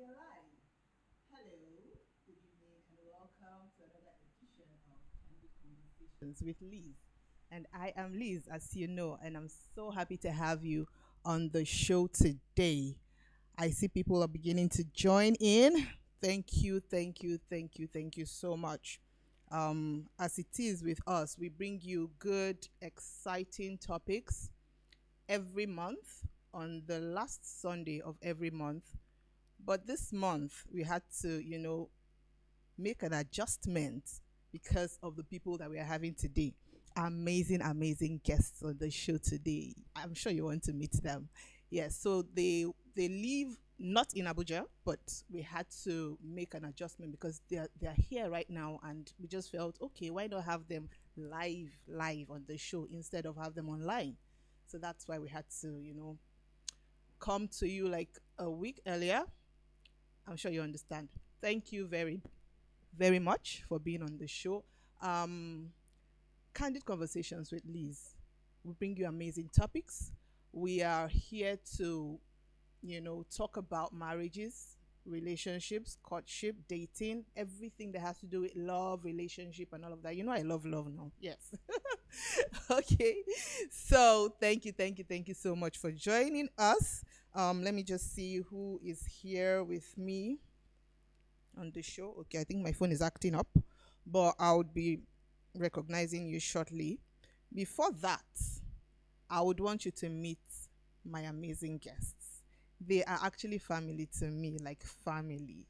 are live. Hello, good evening, and welcome to another edition of Candid Conversations with Liz. And I am Liz, as you know, and I'm so happy to have you on the show today. I see people are beginning to join in. Thank you, thank you, thank you, thank you so much. As it is with us, we bring you good, exciting topics every month on the last Sunday of every month. But this month, we had to, make an adjustment because of the people that we are having today. Amazing, amazing guests on the show today. I'm sure you want to meet them. Yes, so they live not in Abuja, but we had to make an adjustment because they're here right now, and we just felt okay. Why not have them live on the show instead of have them online? So that's why we had to, come to you like a week earlier. I'm sure you understand. Thank you very much for being on the show. Um, Candid Conversations with Liz. We bring you amazing topics. We are here to, talk about marriages, relationships, courtship, dating, everything that has to do with love, relationship, and all of that. You know, I love love now. Yes. Okay. So thank you so much for joining us. Let me just see who is here with me on the show. Okay, I think my phone is acting up, but I would be recognizing you shortly. Before that, I would want you to meet my amazing guests. They are actually family to me, like family,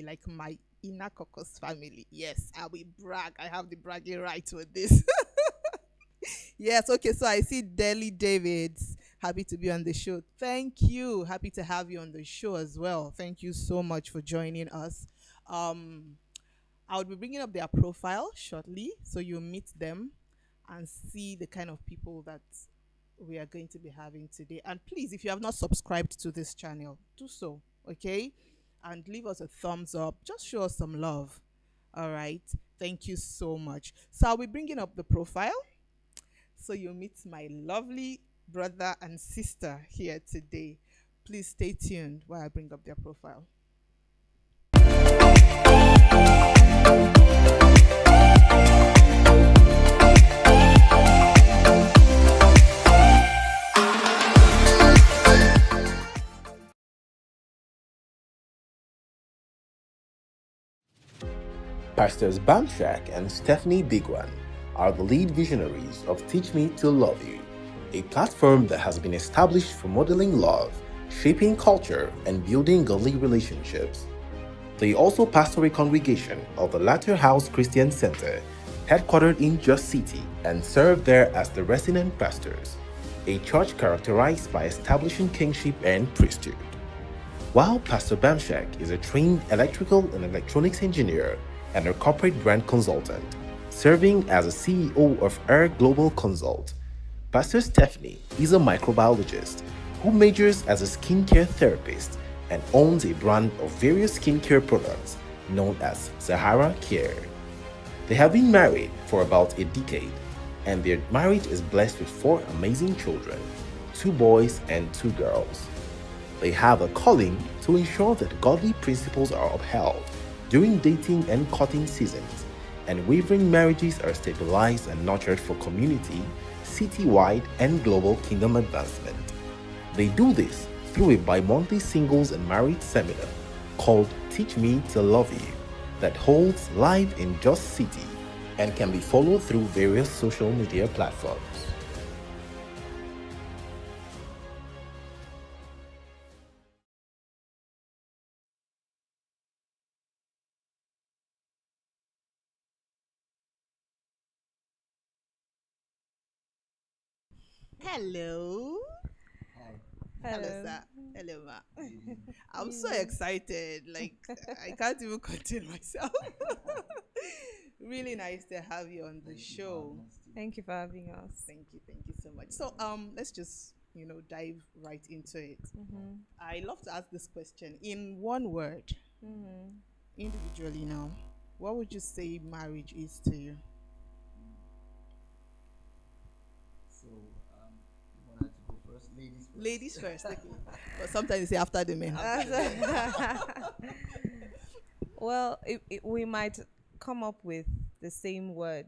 like my inner caucus family. Yes, I will brag. I have the bragging right with this. Yes, okay, so I see Deli Davids. Happy to be on the show. Thank you. Happy to have you on the show as well. Thank you so much for joining us. Um, I'll be bringing up their profile shortly so you meet them and see the kind of people that we are going to be having today. And please, if you have not subscribed to this channel, do so, okay? And leave us a thumbs up. Just show us some love. All right. Thank you so much. So I'll be bringing up the profile so you meet my lovely brother and sister here today. Please stay tuned while I bring up their profile. Pastors Bamshak and Stephanie Bigwan are the lead visionaries of Teach Me to Love You, a platform that has been established for modeling love, shaping culture, and building godly relationships. They also pastor a congregation of the Latter House Christian Center, headquartered in Jos City, and serve there as the resident pastors, a church characterized by establishing kingship and priesthood. While Pastor Bamshak is a trained electrical and electronics engineer and a corporate brand consultant, serving as a CEO of Air Global Consult, Pastor Stephanie is a microbiologist who majors as a skincare therapist and owns a brand of various skincare products known as Sahara Care. They have been married for about a decade, and their marriage is blessed with four amazing children, two boys and two girls. They have a calling to ensure that godly principles are upheld during dating and courting seasons, and wavering marriages are stabilized and nurtured for community, citywide, and global kingdom advancement. They do this through a bi-monthly singles and married seminar called Teach Me to Love You that holds live in Jos City and can be followed through various social media platforms. Hello. Hi. Hello, Hello. sir. Hello, ma. Good evening. I'm so Evening. excited. Like, I can't even contain myself. Really nice to have you on the Thank you for show. having us too. Thank you for having us. Thank you so much. So, let's just, dive right into it. Mm-hmm. I love to ask this question in one word, Mm-hmm. individually now. What would you say marriage is to you? So, you wanted to go first, ladies Ladies first, okay. But sometimes you say after the men. Well, we might come up with the same word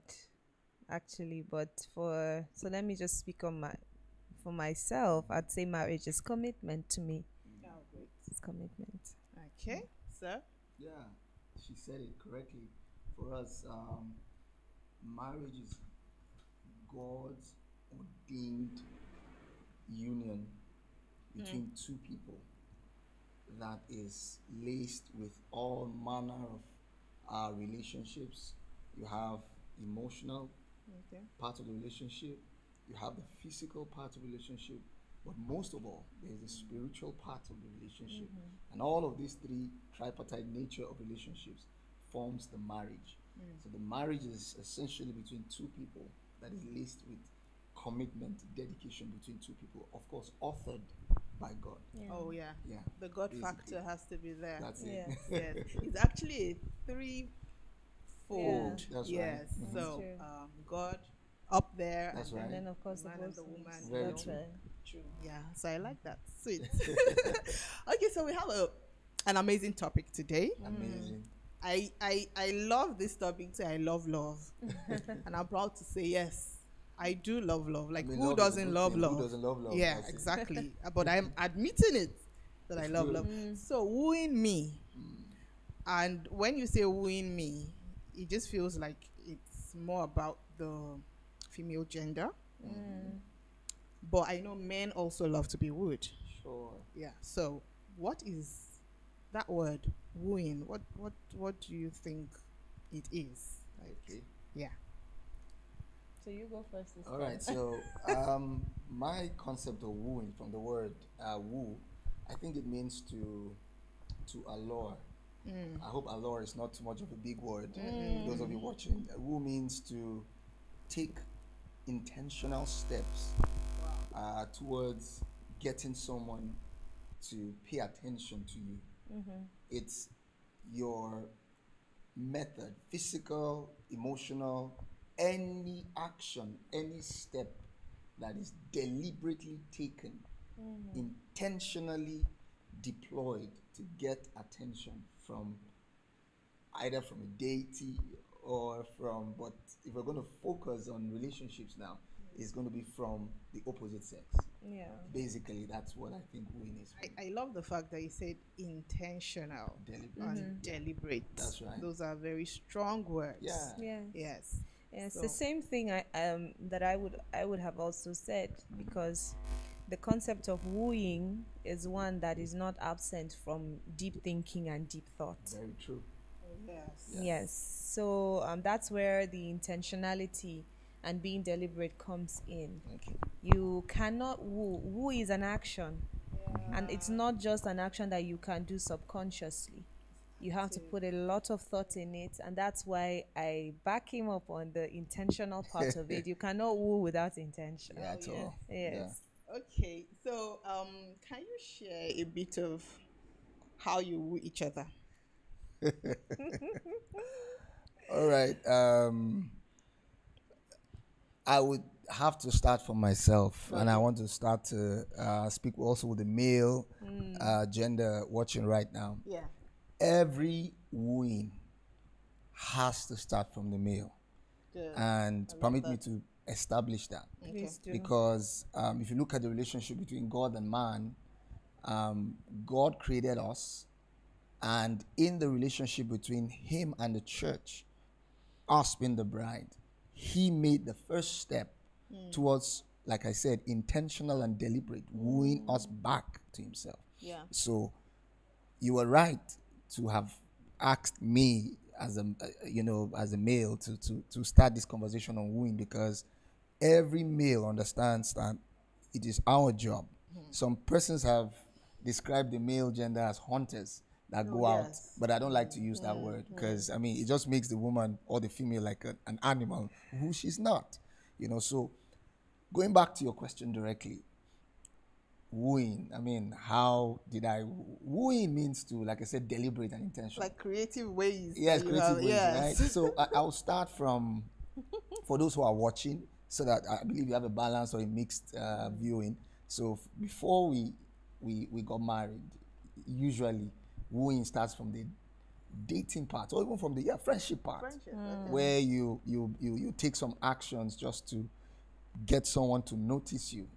actually, but let me just speak on for myself. I'd say marriage is commitment to me. Oh, great. It's commitment. Okay, sir. Yeah, she said it correctly. For us, marriage is God's ordained union between two people that is laced with all manner of relationships. You have emotional Okay. part of the relationship, you have the physical part of the relationship, but most of all, there's the spiritual part of the relationship. And all of these three tripartite nature of relationships forms the marriage. So the marriage is essentially between two people that is laced with commitment, dedication between two people, of course, authored by God. Yeah. Oh yeah. Yeah. The God Basically. factor has to be there. That's Yeah. it. Yes. It's actually a threefold. Yeah. That's yes. right. Mhm. So True. God up there. That's and right. And then of course The man and the both woman, sides. Very That's true. right. True. Yeah. So I like that. Sweet. Okay, so we have an amazing topic today. Amazing. I love this topic too. I love love. And I'm proud to say yes. I do love love. Like I mean, who love is a doesn't good love thing. love? Who doesn't love love? Yeah, That's it. exactly. But I'm admitting it that I It's love good. love. So wooing me. And when you say wooing me, it just feels like it's more about the female gender. But I know men also love to be wooed. Sure. Yeah. So what is that word wooing? What do you think it is? Like, Okay. yeah. So you go first. This All time. right. So, my concept of wooing from the word woo, I think it means to allure. I hope allure is not too much of a big word. For those of you watching, woo means to take intentional steps towards getting someone to pay attention to you. It's your method, physical, emotional, any action, any step that is deliberately taken, intentionally deployed to get attention from either from a deity or from, but if we're going to focus on relationships now, it's going to be from the opposite sex. Yeah. Basically, that's what I think wooing is. I love the fact that you said intentional Deliberate. and deliberate. That's right. Those are very strong words. Yeah. Yeah. Yes. It's So- the same thing that I would have also said, because the concept of wooing is one that is not absent from deep thinking and deep thought. Very true. Yes. Yes. So that's where the intentionality and being deliberate comes in. Okay. You cannot woo. Woo is an action, and it's not just an action that you can do subconsciously. You have to put a lot of thought in it, and that's why I back him up on the intentional part of it. You cannot woo without intention. Yeah, at all. Yes. Okay. So can you share a bit of how you woo each other? All right. I would have to start for myself, and I want to start to speak also with the male gender watching right now. Yeah. Every wooing has to start from the male, Good. and permit me to establish that. Please do. Because if you look at the relationship between God and man, God created us, and in the relationship between Him and the church, us being the bride, He made the first step towards, like I said, intentional and deliberate, wooing us back to Himself. Yeah. So you were right to have asked me as a as a male to start this conversation on wooing, because every male understands that it is our job. Some persons have described the male gender as hunters that go out, yes. but I don't like to use that word, because I mean it just makes the woman or the female like an animal who she's not. So going back to your question directly, wooing, I mean, how did I wooing means to, like I said, deliberate and intentional. Like creative ways. Yes, that you creative have- ways, yes. right? So I'll start from, for those who are watching, so that I believe you have a balance or a mixed viewing. So before we got married, usually wooing starts from the dating part, or even from the friendship part, where you take some actions just to get someone to notice you,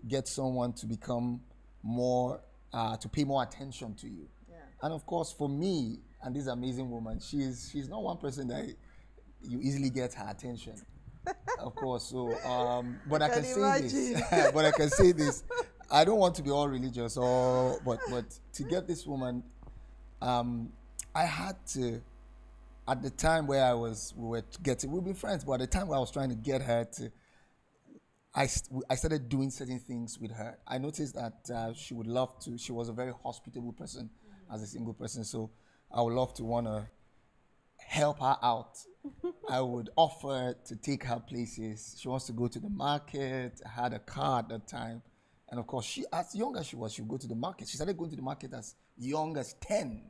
get someone to become more, to pay more attention to you. And of course, for me and this amazing woman, she's not one person that you easily get her attention. Of course, so but I can say this. But I can say this. I don't want to be all religious, but to get this woman, I had to. At the time where we were getting, we've been friends, but at the time where I was trying to get her to, I started doing certain things with her. I noticed that she would love to. She was a very hospitable person as a single person, so I would love to want to help her out. I would offer to take her places. She wants to go to the market. I had a car at that time. And of course, she, as young as she was, she would go to the market. She started going to the market as young as 10.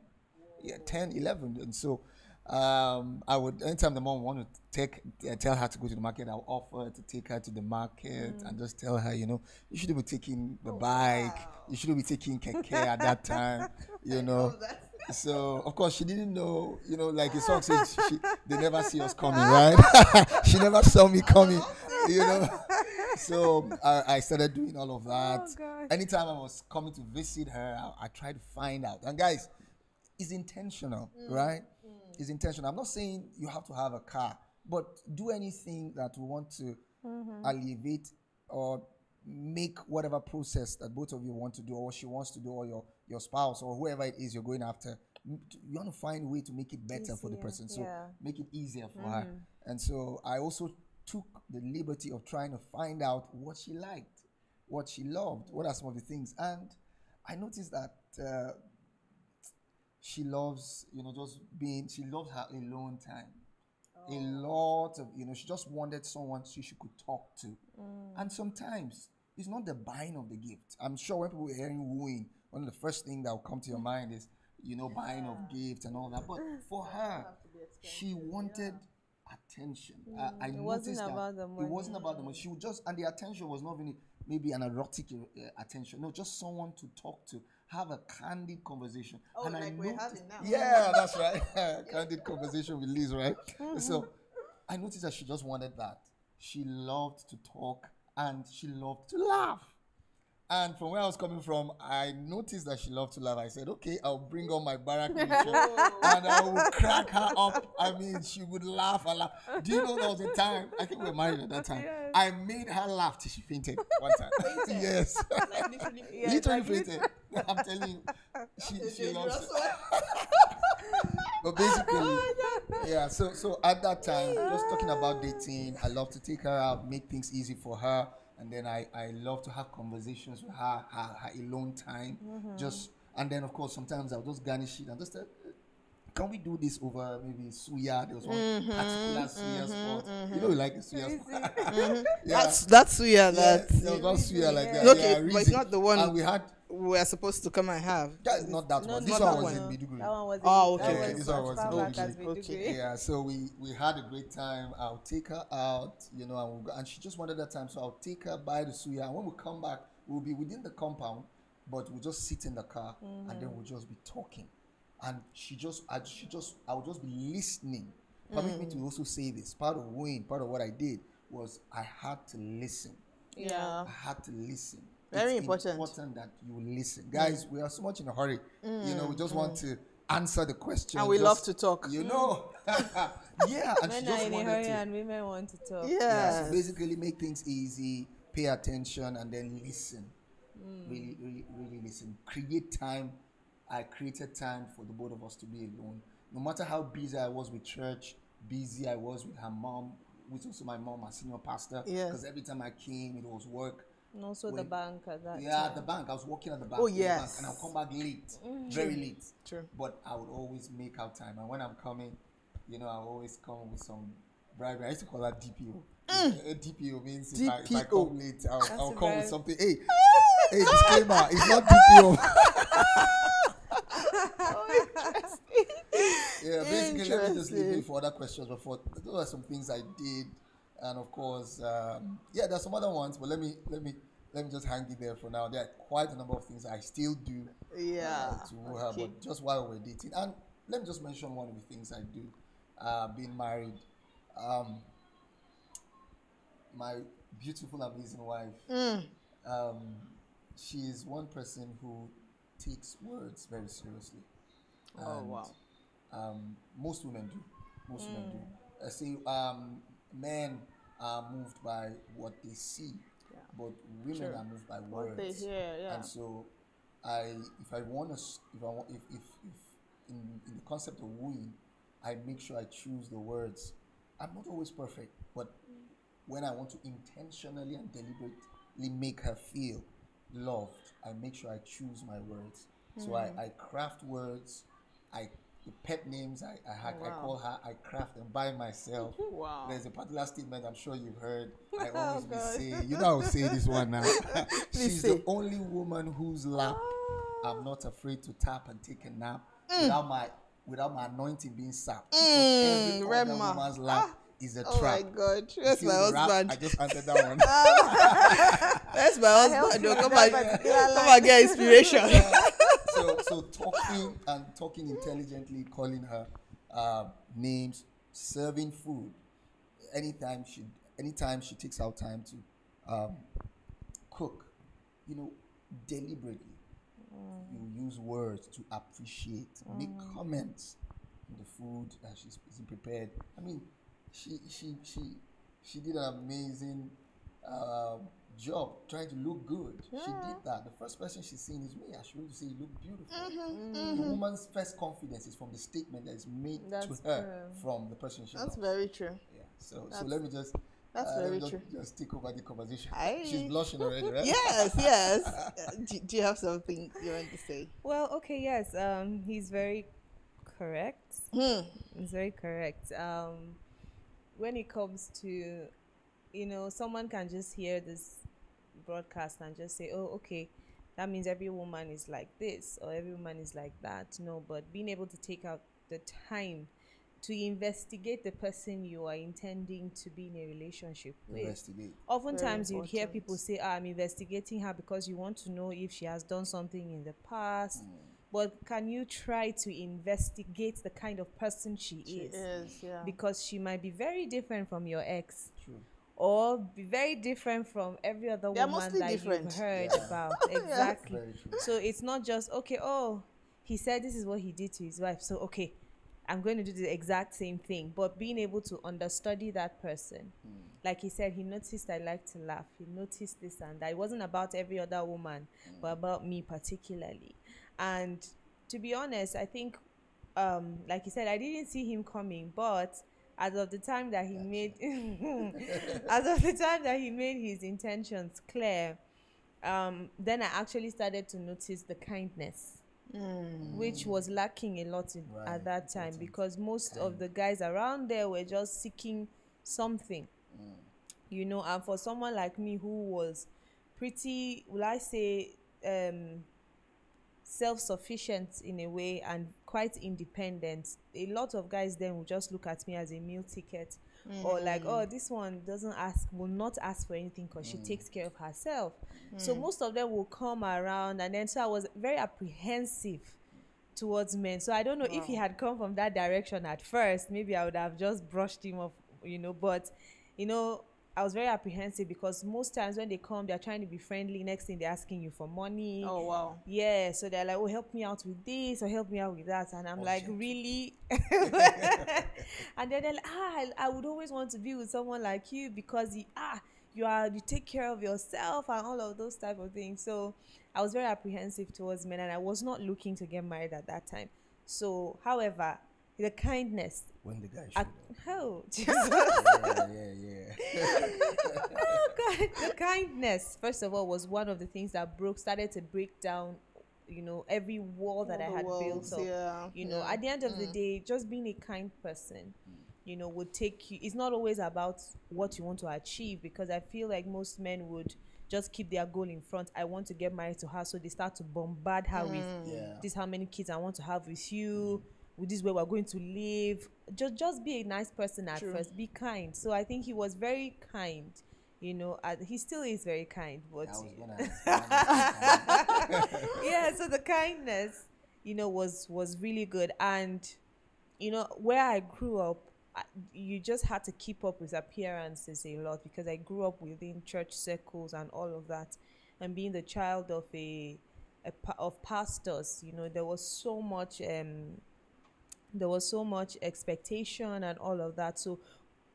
Yeah, 10, 11. And so I would, anytime the mom wanted to tell her to go to the market, I would offer to take her to the market and just tell her, you shouldn't be taking the bike. Wow. You shouldn't be taking keke at that time, So, of course, she didn't know, like the song says, they never see us coming, right? She never saw me coming, So, I started doing all of that. Oh, anytime I was coming to visit her, I tried to find out. And guys, it's intentional, right? It's intentional. I'm not saying you have to have a car, but do anything that we want to alleviate or make whatever process that both of you want to do, or what she wants to do, or your spouse or whoever it is you're going after. You want to find a way to make it better for the person, so make it easier for her. And so I also took the liberty of trying to find out what she liked, what she loved, what are some of the things. And I noticed that she loves, she loves her alone time. A lot of, she just wanted someone she could talk to. And sometimes it's not the buying of the gift. I'm sure when people are hearing wooing, one of the first things that will come to your mind is, buying of gifts and all that. But for her, she wanted attention. I noticed that it wasn't about the money. She would just, and the attention was not really maybe an erotic attention. No, just someone to talk to, have a candid conversation. Oh, and like we're having now. Yeah, that's right. Candid conversation with Liz, right? So I noticed that she just wanted that. She loved to talk and she loved to laugh. And from where I was coming from, I noticed that she loved to laugh. I said, okay, I'll bring on my barrack nature and I will crack her up. I mean, she would laugh and laugh. Do you know there was a time, I think we were married at that time, yes. I made her laugh till she fainted one time. Yes. Like literally fainted. I'm telling you. She loves it. But basically, yeah, so at that time, just talking about dating, I love to take her out, make things easy for her. And then I love to have conversations with her alone time. And then, of course, sometimes I'll just garnish it and just say, can we do this over maybe suya? There was one particular suya spot. You know, we like the suya spot. Yeah. That's suya. There was one suya like that. Okay, but it's not the one and we are supposed to come and have. That is not that one. This one was in Maiduguri. That one was okay. This one was in Maiduguri. Okay. Yeah, so we had a great time. I'll take her out, and we'll go, and she just wanted that time. So I'll take her by the suya, and when we come back, we'll be within the compound, but we'll just sit in the car, and then we'll just be talking. And I would just be listening. Permit me to also say this. Part of what I did was I had to listen. Yeah. I had to listen. Very it's important that you listen. Guys, we are so much in a hurry. We just want to answer the question. And we love to talk. Yeah. And men are in a hurry and women want to talk. Yeah. So basically make things easy, pay attention, and then listen. Really, really, really listen. Create time. I created time for the both of us to be alone. No matter how busy I was with church, busy I was with her mom, which was also my mom, my senior pastor. Because every time I came, it was work. And also the bank at that time. At the bank. I was working at the bank. Oh, yes. And I'll come back late. Very late. True. But I would always make out time. And when I'm coming, I always come with some bribery. I used to call that DPO. DPO means if I come late, I'll come with something. Hey, disclaimer, it's not DPO. Yeah, basically, let me just leave it for other questions. But those are some things I did. And of course, there's some other ones, but let me let me just hang it there for now. There are quite a number of things I still do to woo her, okay. but just while we're dating. And let me just mention one of the things I do. Being married, my beautiful, amazing wife, she is one person who takes words very seriously. Oh, wow. Most women do. Most women do. I see men are moved by what they see, but women are moved by What words. they hear, yeah. And so, if I want to, if in the concept of wooing, I make sure I choose the words. I'm not always perfect, but when I want to intentionally and deliberately make her feel loved, I make sure I choose my words. So I craft words. The pet names I call her, I craft them by myself. Wow. There's a particular statement I'm sure you've heard. I always will say, I'll say this one now. She's say. the only woman whose lap I'm not afraid to tap and take a nap without my anointing being sapped. Because every other Rema. woman's lap is a Oh trap. my God. You That's feel my the rap? husband. I just answered that one. That's my husband. you No, with come that and particular come and get inspiration. So talking intelligently, calling her names, serving food. Anytime she takes out time to cook, deliberately, you use words to appreciate, make comments on the food that she's prepared. I mean, she did an amazing job trying to look good. She did that. The first person she's seen is me. I should really say you look beautiful. The woman's first confidence is from the statement that is made to her from the person she That's loves. very true. Yeah. So let me just That's let very me true. just take over the conversation. Aye. She's blushing already, right? Yes. Do you have something you want to say? Well, okay, yes. He's very correct. He's very correct. When it comes to, someone can just hear this broadcast and just say, oh, okay, that means every woman is like this or every woman is like that. No, but being able to take out the time to investigate the person you are intending to be in a relationship with. Investigate. Oftentimes you hear important. people say, I'm investigating her because you want to know if she has done something in the past. But can you try to investigate the kind of person she is? Yeah. Because she might be very different from your ex. True. Or be very different from every other They're woman mostly that different. you've heard Yeah. about. Exactly. Very true. So it's not just, okay, oh, he said this is what he did to his wife. So, okay, I'm going to do the exact same thing. But being able to understudy that person. Like he said, he noticed I like to laugh. He noticed this and that. It wasn't about every other woman, but about me particularly. And to be honest, I think, like he said, I didn't see him coming, but as of the time that he made his intentions clear, then I actually started to notice the kindness, which was lacking a lot at that time, because most of the guys around there were just seeking something, and for someone like me who was pretty, will I say, self-sufficient in a way and quite independent, a lot of guys then will just look at me as a meal ticket, or like, oh, this one will not ask for anything because she takes care of herself. So most of them will come around, and then so I was very apprehensive towards men. So I don't know if he had come from that direction at first, maybe I would have just brushed him off, but I was very apprehensive because most times when they come, they're trying to be friendly. Next thing, they're asking you for money. Oh, wow. Yeah, so they're like, oh, help me out with this or help me out with that. And I'm like, really? And then they're like, I would always want to be with someone like you because you take care of yourself and all of those type of things. So I was very apprehensive towards men, and I was not looking to get married at that time. So, however, the kindness. When the guy showed up. Oh, Jesus. Yeah. Oh God, the kindness, first of all, was one of the things that started to break down, every wall that I had built up. At the end of the day, just being a kind person, would take you. It's not always about what you want to achieve, because I feel like most men would just keep their goal in front. I want to get married to her, so they start to bombard her with this: how many kids I want to have with you. With this where we're going to live. Just be a nice person at first. Be kind. So I think he was very kind, He still is very kind, but I was gonna ask. yeah, so the kindness, was really good. And where I grew up, you just had to keep up with appearances a lot, because I grew up within church circles and all of that, and being the child of of pastors. There was so much expectation and all of that, so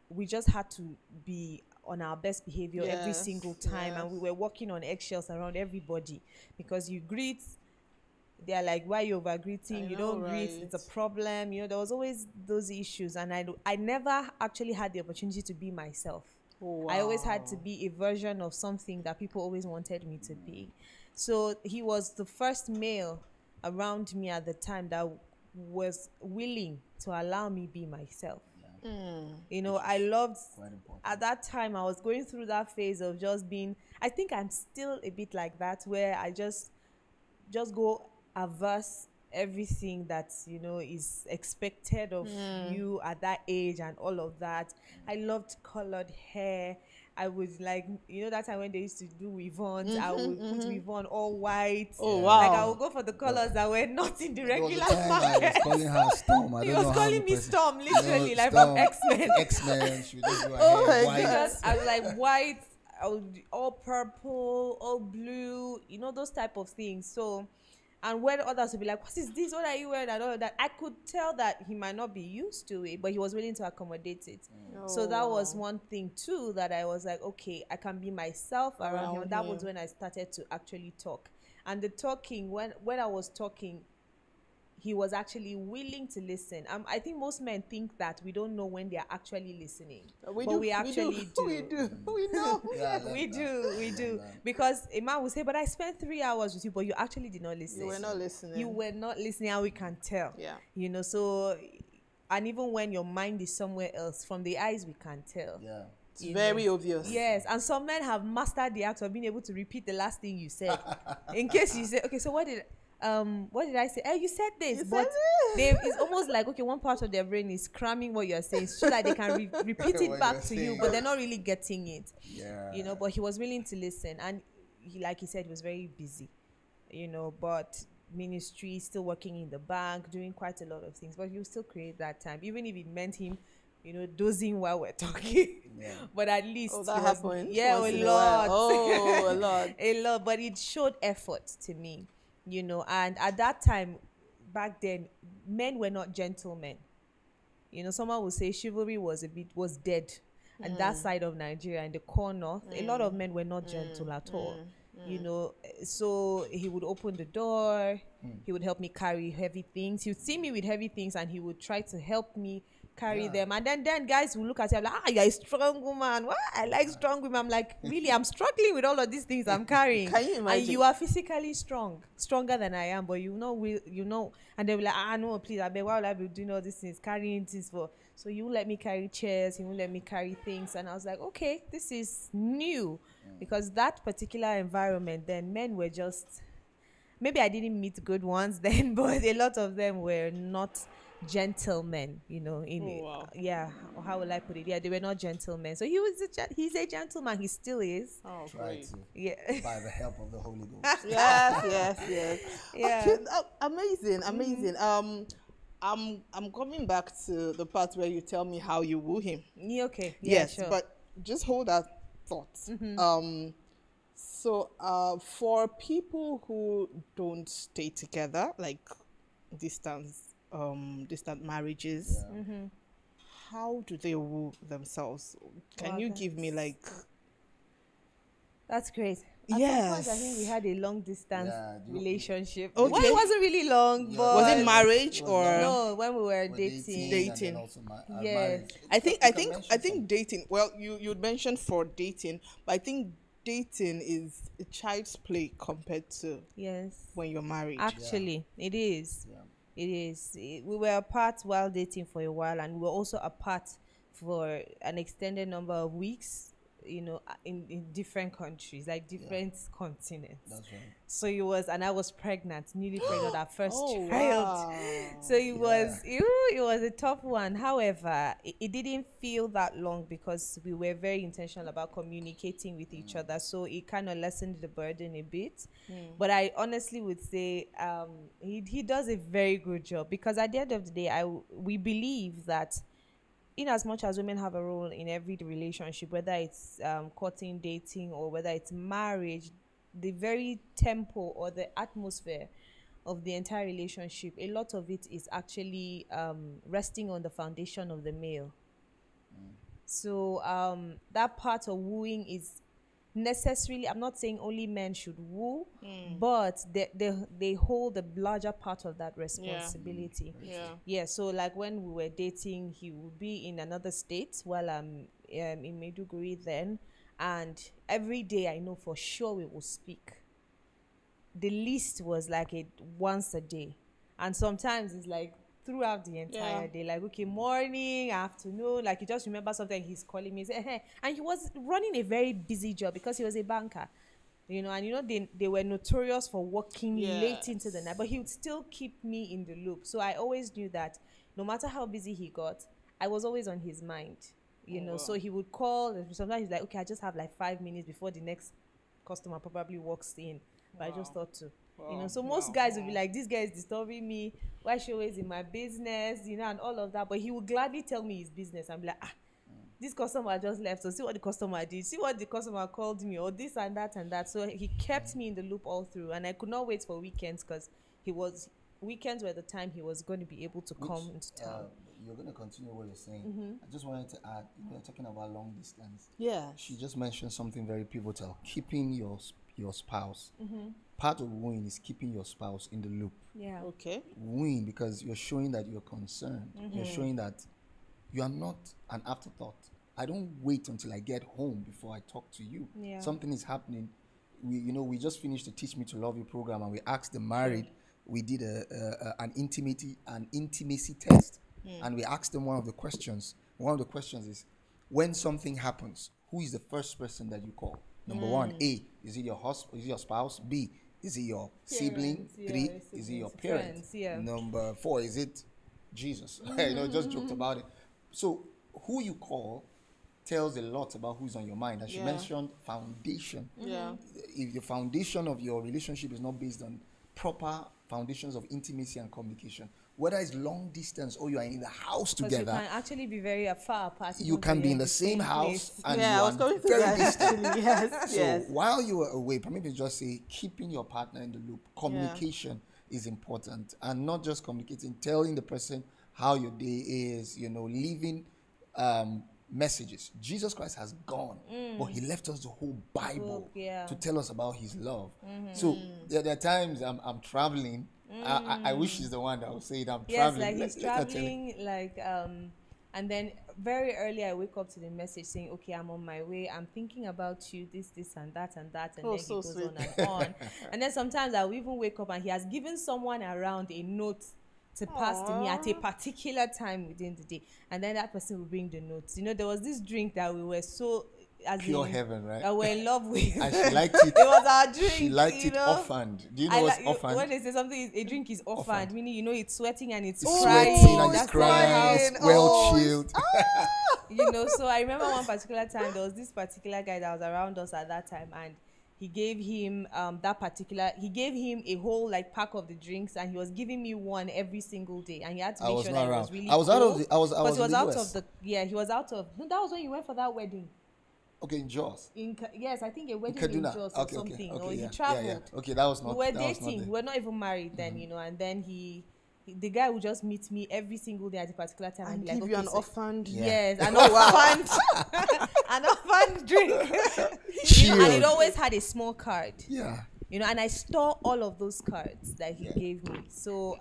we just had to be on our best behavior every Yes, single time, yes. and we were walking on eggshells around everybody, because you greet, they're like, why you over greeting? I You know, don't greet, right? it's a problem. There was always those issues, and I never actually had the opportunity to be myself. Oh, I always had to wow. be a version of something that people always wanted me to be. So he was the first male around me at the time that was willing to allow me be myself. I loved, Quite important. at that time I was going through that phase of just being, I think I'm still a bit like that, where I just go averse everything that is expected of you at that age and all of that. I loved colored hair. I would, like, that time when they used to do weave-ons, I would put weave-on all white. Oh, Like, I wow. would go for the colors that were not in the There was a regular time I market. was calling her Storm. I He don't was know how calling the me person- Storm, literally, like Storm, from X-Men. X-Men. She would just do her Oh hair my white. God. Because I was like white, I would all purple, all blue, those type of things. So, and when others would be like, what is this? What are you wearing? And all of that, I could tell that he might not be used to it, but he was willing to accommodate it. So that was one thing too, that I was like, okay, I can be myself around him. Around That was him. when I started to actually talk. And the talking, when I was talking, he was actually willing to listen. I think most men think that we don't know when they are actually listening, We but do. we actually do. We do. We know. Yeah, I learned We that. do, we I do. learned that. Because a man will say, but I spent 3 hours with you, but you actually did not listen. You were not listening. You were not listening, and we can tell. Yeah. So, and even when your mind is somewhere else, from the eyes we can tell. Yeah. It's very obvious. Yes, and some men have mastered the act of being able to repeat the last thing you said. In case you say, okay, so what did I say? You said this, You but said it's almost like, okay, one part of their brain is cramming what you're saying so that they can repeat it What back you're to you, saying. but they're not really getting it. Yeah. But he was willing to listen, and like he said, he was very busy, but ministry, still working in the bank, doing quite a lot of things, but he will still create that time, even if it meant him dozing while we're talking. Yeah. But at least Oh, that he was- happened. yeah, once a in a while. lot. Oh, a lot. A lot, but it showed effort to me, and at that time, back then, men were not gentlemen. Someone would say chivalry was dead at that side of Nigeria, in the core north. A lot of men were not gentle at all. So he would open the door, he would help me carry heavy things. He would see me with heavy things and he would try to help me carry them. And then guys will look at you like, you're a strong woman. What? I like strong women. I'm like, really, I'm struggling with all of these things I'm carrying. Can you And imagine? you are physically stronger than I am, but and they were like, no, please, I beg, why would I be doing all these things, carrying things for? So you won't let me carry chairs, you won't let me carry things. And I was like, okay, this is new. Because that particular environment, then men were just, maybe I didn't meet good ones then, but a lot of them were not gentlemen, wow. yeah, how will I put it? Yeah, they were not gentlemen. So he's a gentleman. He still is. Oh, Try great. to, Yeah. by the help of the Holy Ghost. Yes. Yeah. Okay, amazing. I'm coming back to the part where you tell me how you woo him. Yeah, okay. Yeah, Yes, sure. but just hold that thought. So for people who don't stay together, like distant marriages, how do they woo themselves? Can Wow, you give me like That's great. At Yes. some point, I think we had a long distance Yeah, relationship. Okay. Well, it wasn't really long, Yeah. but was it marriage was or long. no, when we were We're dating. Dating. and then also Yeah. marriage. I think You I can think mention I think some. dating. Well, you mentioned for dating, but I think dating is a child's play compared to Yes. when you're married. Actually, it is. Yeah. It is. We were apart while dating for a while, and we were also apart for an extended number of weeks in different countries, like different continents. That's right. So it was, and I was pregnant, newly pregnant, our first Oh, child. wow. So it was a tough one. However, it didn't feel that long because we were very intentional about communicating with each other. So it kind of lessened the burden a bit. But I honestly would say he does a very good job, because at the end of the day, we believe that in as much as women have a role in every relationship, whether it's courting, dating, or whether it's marriage, the very tempo or the atmosphere of the entire relationship, a lot of it is actually resting on the foundation of the male. So that part of wooing is necessarily, I'm not saying only men should woo, but they hold the larger part of that responsibility. Yeah, so like when we were dating, he would be in another state while I'm in Maiduguri then, and every day I know for sure we will speak. The least was like once a day, and sometimes it's like throughout the entire day, like, okay, morning, afternoon, like you just remember something, he's calling me, say, hey. And he was running a very busy job because he was a banker, and they were notorious for working late into the night, but he would still keep me in the loop. So I always knew that no matter how busy he got, I was always on his mind, so he would call, and sometimes he's like, okay, I just have like 5 minutes before the next customer probably walks in, but I just thought to, so most guys would be like, this guy is disturbing me, why she always in my business, and all of that. But he would gladly tell me his business and be like, this customer just left, so see what the customer did, see what the customer called me, or this and that and that. So he kept me in the loop all through, and I could not wait for weekends, because weekends were the time he was going to be able to come into town. You're going to continue what you're saying. I just wanted to add, talking about long distance. Yeah. She just mentioned something very pivotal: keeping your spouse. Part of wooing is keeping your spouse in the loop. Yeah. Okay. Wooing, because you're showing that you're concerned. You're showing that you are not an afterthought. I don't wait until I get home before I talk to you. Yeah. Something is happening. We just finished the Teach Me to Love You program, and we asked the married. We did an intimacy test, and we asked them one of the questions. One of the questions is, when something happens, who is the first person that you call? Number one, A, is it your husband? Is it your spouse? B, is it your sibling? Parents, 3, siblings, is it your friends, parent? Number 4, is it Jesus? Just joked about it. So who you call tells a lot about who's on your mind. And she mentioned foundation. If the foundation of your relationship is not based on proper foundations of intimacy and communication, whether it's long distance or you are in the house together, you can actually be very far apart. You can be in the same house and I was going to very that distant. actually. Yes. So while you are away, permit me to just say, keeping your partner in the loop. Communication is important, and not just communicating, telling the person how your day is. Leaving messages. Jesus Christ has gone, but he left us the whole Bible to tell us about his love. So there are times I'm traveling. I wish he's the one that would say it. I'm traveling. Yes, like he's traveling, and then very early I wake up to the message saying, okay, I'm on my way. I'm thinking about you, this, and that, and that. And then he goes on and on. And then sometimes I'll even wake up and he has given someone around a note to pass to me at a particular time within the day. And then that person will bring the notes. There was this drink that we were so... Pure heaven, right? That we're in love with. And she liked it. It was our drink. She liked it orphaned. Do you know what's orphaned? When they say something, a drink is orphaned, meaning it's sweating and it's crying. Sweating and it's crying. It's well chilled. So I remember one particular time, there was this particular guy that was around us at that time, and he gave him he gave him a whole pack of the drinks, and he was giving me one every single day, and he had to make sure that it was really I was cold. out of the, I was But he was out US. of the, he was out of, no, that was when you went for that wedding. Okay, in Jaws. Yes, I think a wedding in Kaduna. Jaws or something. Or he yeah, traveled. yeah. Okay, that was not. We were that was not dating. the- We were not even married then, and then the guy would just meet me every single day at a particular time And be like, give you okay, an orphaned. Yes, an orphaned, an orphaned drink. And it always had a small card. Yeah. And I store all of those cards that he gave me. So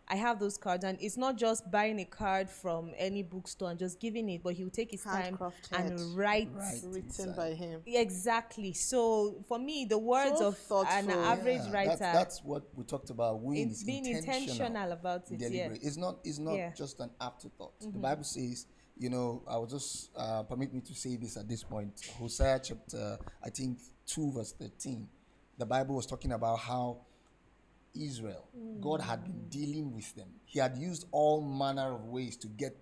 I have those cards, and it's not just buying a card from any bookstore and just giving it, but he'll take his time and write. Written by him. Exactly. So for me, the words of an average writer, That's what we talked about. Wooing is being intentional about it. deliberate. It's not just an afterthought. The Bible says, You know, I will just permit me to say this at this point. Hosea chapter, I think, 2 verse 13. The Bible was talking about how Israel, God had been dealing with them. He had used all manner of ways to get,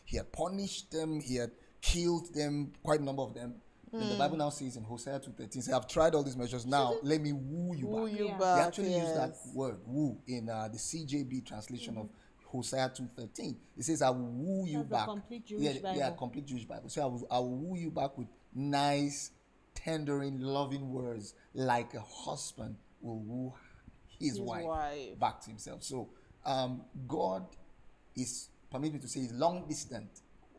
he had punished them, he had killed them, quite a number of them. And the Bible now says in Hosea 2:13, say, I've tried all these measures, now let me woo you Woo back. you Yeah. back. They actually use that yes. word, woo, in the CJB translation of Hosea 2:13. It says, I will woo you That's the back. complete Jewish Yeah, Bible. complete Jewish Bible. So I will woo you back with nice, tendering, loving words, like a husband will woo his wife back to himself. So God is, permit me to say, is long distant.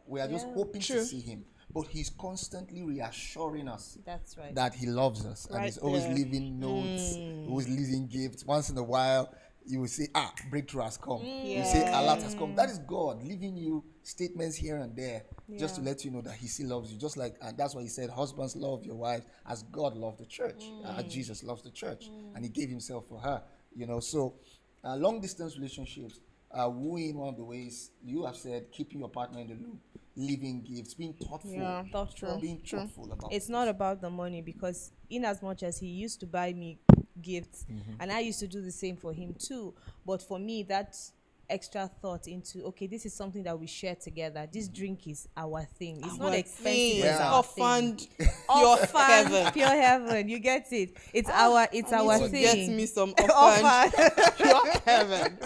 We are just Yeah. hoping True. to see him, but he's constantly reassuring us That's right. that he loves us, and Right he's always there. leaving notes, always leaving gifts. Once in a while, you will say, breakthrough has come. You say, a lot has come. That is God leaving you statements here and there just to Yeah. let you know that he still loves you. Just like, and that's why he said, husbands, love your wives as God loved the church. Jesus loves the church, and he gave himself for her. You know, so long distance relationships, wooing, one of the ways you have said, keeping your partner in the loop, leaving gifts, being thoughtful, Yeah. Thoughtful. being thoughtful about It's not about the money, because in as much as he used to buy me gifts, and I used to do the same for him too, but for me that extra thought into, okay, this is something that we share together, this drink is our thing, it's not Our expensive, thing. it's Yeah. our thing. Orphaned, All pure fun, heaven. pure heaven, you get it, it's our I need to thing. get me some orphaned, pure heaven.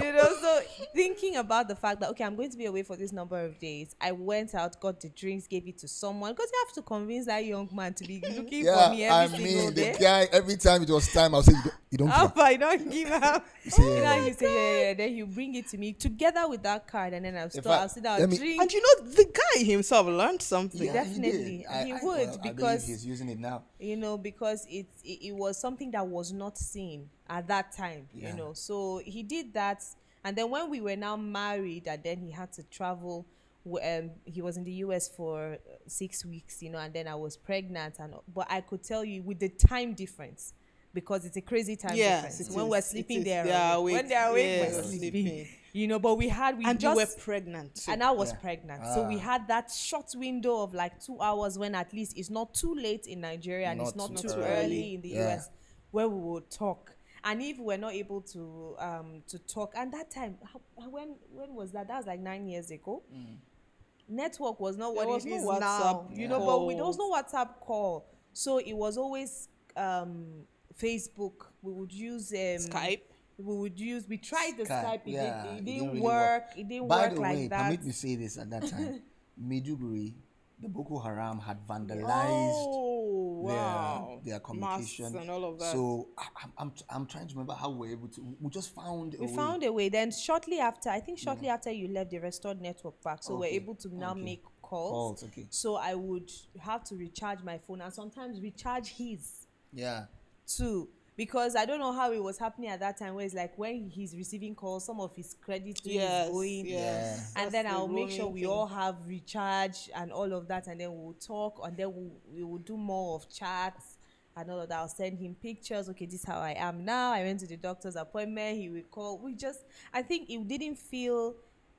You know, so thinking about the fact that, okay, I'm going to be away for this number of days, I went out, got the drinks, gave it to someone, because you have to convince that young man to be looking for me every single the day. guy, every time it was time, I'll say, you don't How care. I don't give up. say, You know, yeah. you say, yeah, then you bring it to me together with that card, and then I'll sit down, let me- drink. And you know, the guy himself learned something. Yeah, Definitely. he did. He would, I believe because he's using it now. you know, because it was something that was not seen at that time, Yeah. you know, so he did that. And then when we were now married, and then he had to travel, he was in the US for 6 weeks, you know, and then I was pregnant, but I could tell you with the time difference, because it's a crazy time Yes, difference. it When is. we're It sleeping, is. they're They are awake. When awake. they're awake, Yes, we're sleeping. sleeping. You know, but we And you just were pregnant too. and I was Yeah. pregnant. So we had that short window of like 2 hours when at least it's not too late in Nigeria and it's Not not too too early. early in the Yeah. US, where we would talk. And if we're not able to talk, and that time, when was that? That was like 9 years ago. Network was not There what was it no is WhatsApp now, you know. But there was calls. no WhatsApp call, so it was always Facebook. We would use Skype. We tried the Skype. It didn't really work. It didn't By work the like way, that. permit me say this at that time. Maiduguri, the Boko Haram had vandalized Oh, wow. their communication Masks and all of that. So I'm trying to remember how we were able to. We just found We found a way. Then shortly after, I think shortly after you left, they restored network back, so we're Okay, able to now okay. make calls. Calls, okay. So I would have to recharge my phone, and sometimes recharge his Yeah. too, because I don't know how it was happening at that time, where it's like when he's receiving calls, some of his credit Yes, is going. yes. And That's then the I'll make sure roaming we thing. all have recharge and all of that, and then we'll talk, and then we will do more of chats and all of that. I'll send him pictures. Okay, this is how I am now. I went to the doctor's appointment. He will call. I think it didn't feel.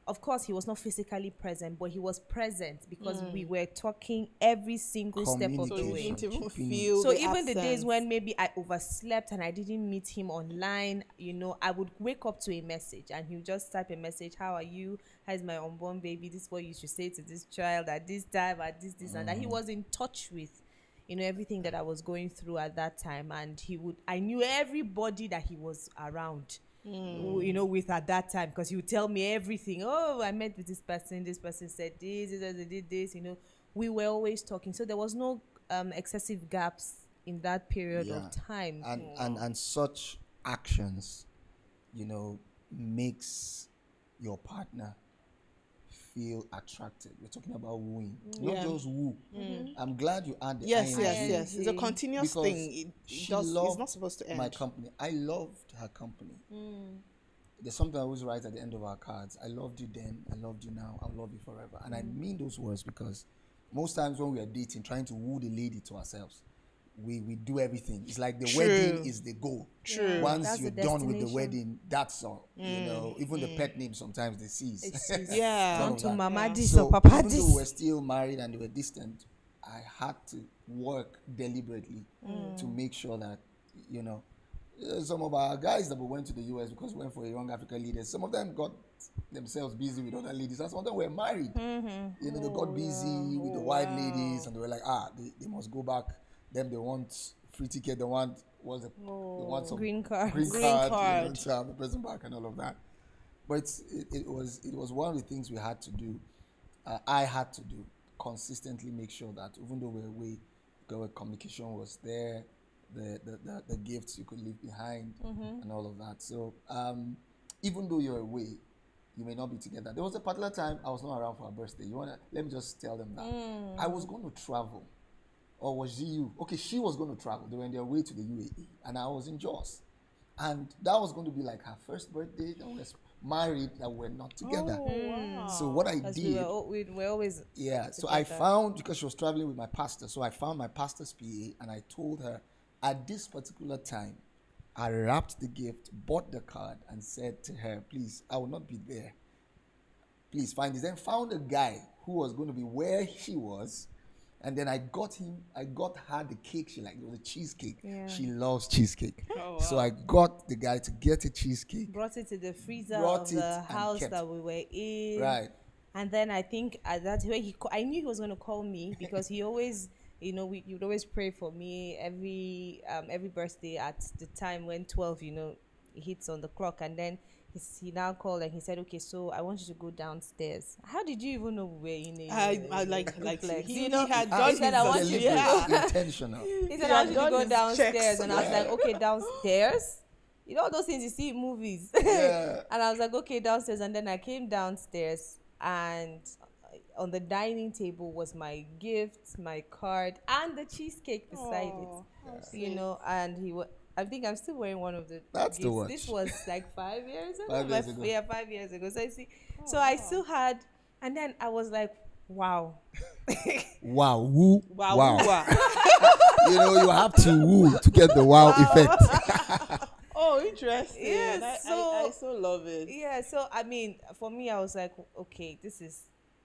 Of course, he was not physically present, but he was present because we were talking every single step of So the you way. didn't even Keeping- feel So the even the days absence. when maybe I overslept and I didn't meet him online, you know, I would wake up to a message and he would just type a message. How are you? How's my unborn baby? This is what you should say to this child at this time, at this, and that. He was in touch with, you know, everything that I was going through at that time. And I knew everybody that he was around, you know, with at that time, because he would tell me everything. Oh, I met with this person said this, they did this, you know. We were always talking. So there was no excessive gaps in that period Yeah. of time. And such actions, you know, makes your partner feel attracted. We're talking about wooing, not Yeah. just woo. I'm glad you add the Yes, ing. yes. It's a ING. continuous Because thing. It's not supposed to end. my company. I loved her company. There's something I always write at the end of our cards. I loved you then. I loved you now. I'll love you forever. And I mean those words because most times when we are dating, trying to woo the lady to ourselves, we do everything. It's like the True. wedding is the goal. True. Once That's you're the done with the destination. wedding, that's all. You know, even the pet name sometimes they cease. Yeah. None Turn of to that. Mama this So or Papa even though we were this. still married and they were distant, I had to work deliberately to make sure that, you know, some of our guys that we went to the US because we went for a Young African Leaders, some of them got themselves busy with other ladies, and some of them were married. You know, they got busy with the white ladies, and they were like, they must go back. Them they want free ticket. They want they want some Green card. green Green card, card. You know, to have the person back and all of that. But it was one of the things we had to do. I had to do consistently, make sure that even though we were away, the communication was there, the gifts you could leave behind, and all of that. So even though you're away, you may not be together. There was a particular time I was not around for her birthday. Let me just tell them that I was going to travel, or was she you? Okay, she was going to travel. They were on their way to the UAE, and I was in Jos, and that was going to be like her first birthday. That was married, that we're not together. So what I Because did, we were always yeah, so I together. found, because she was traveling with my pastor, so I found my pastor's PA and I told her at this particular time, I wrapped the gift, bought the card, and said to her, please, I will not be there. Please find this. Then found a guy who was going to be where she was. And then I got her the cake she liked. It was a cheesecake. Yeah. She loves cheesecake. Oh, wow. So I got the guy to get a cheesecake. brought it to the freezer Brought of it the and house kept. that we were in. Right. And then I think that's where I knew he was going to call me because he always, you know, you'd always pray for me every birthday at the time when 12, you know, hits on the clock. And then he now called and he said, okay, so I want you to go downstairs. How did you even know we were in I like duplex? he You know, had he done said, his I want you to yeah. go. Intentional. He said, He I had want you to done go his downstairs. checks. And I was like, okay, downstairs? You know all those things you see in movies. Yeah. And I was like, okay, downstairs. And then I came downstairs, and on the dining table was my gift, my card, and the cheesecake beside it. You know, and I think I'm still wearing one of the That's the gifts. watch. This was like 5 years ago. 5 years ago. Yeah, 5 years ago. So I see. So I still had, and then I was like, wow. Wow. Woo. Wow. Wow. Wow. You know, you have to woo to get the wow effect. Oh, interesting. Yeah, And I so- so love it. Yeah, so I mean, for me, I was like, okay,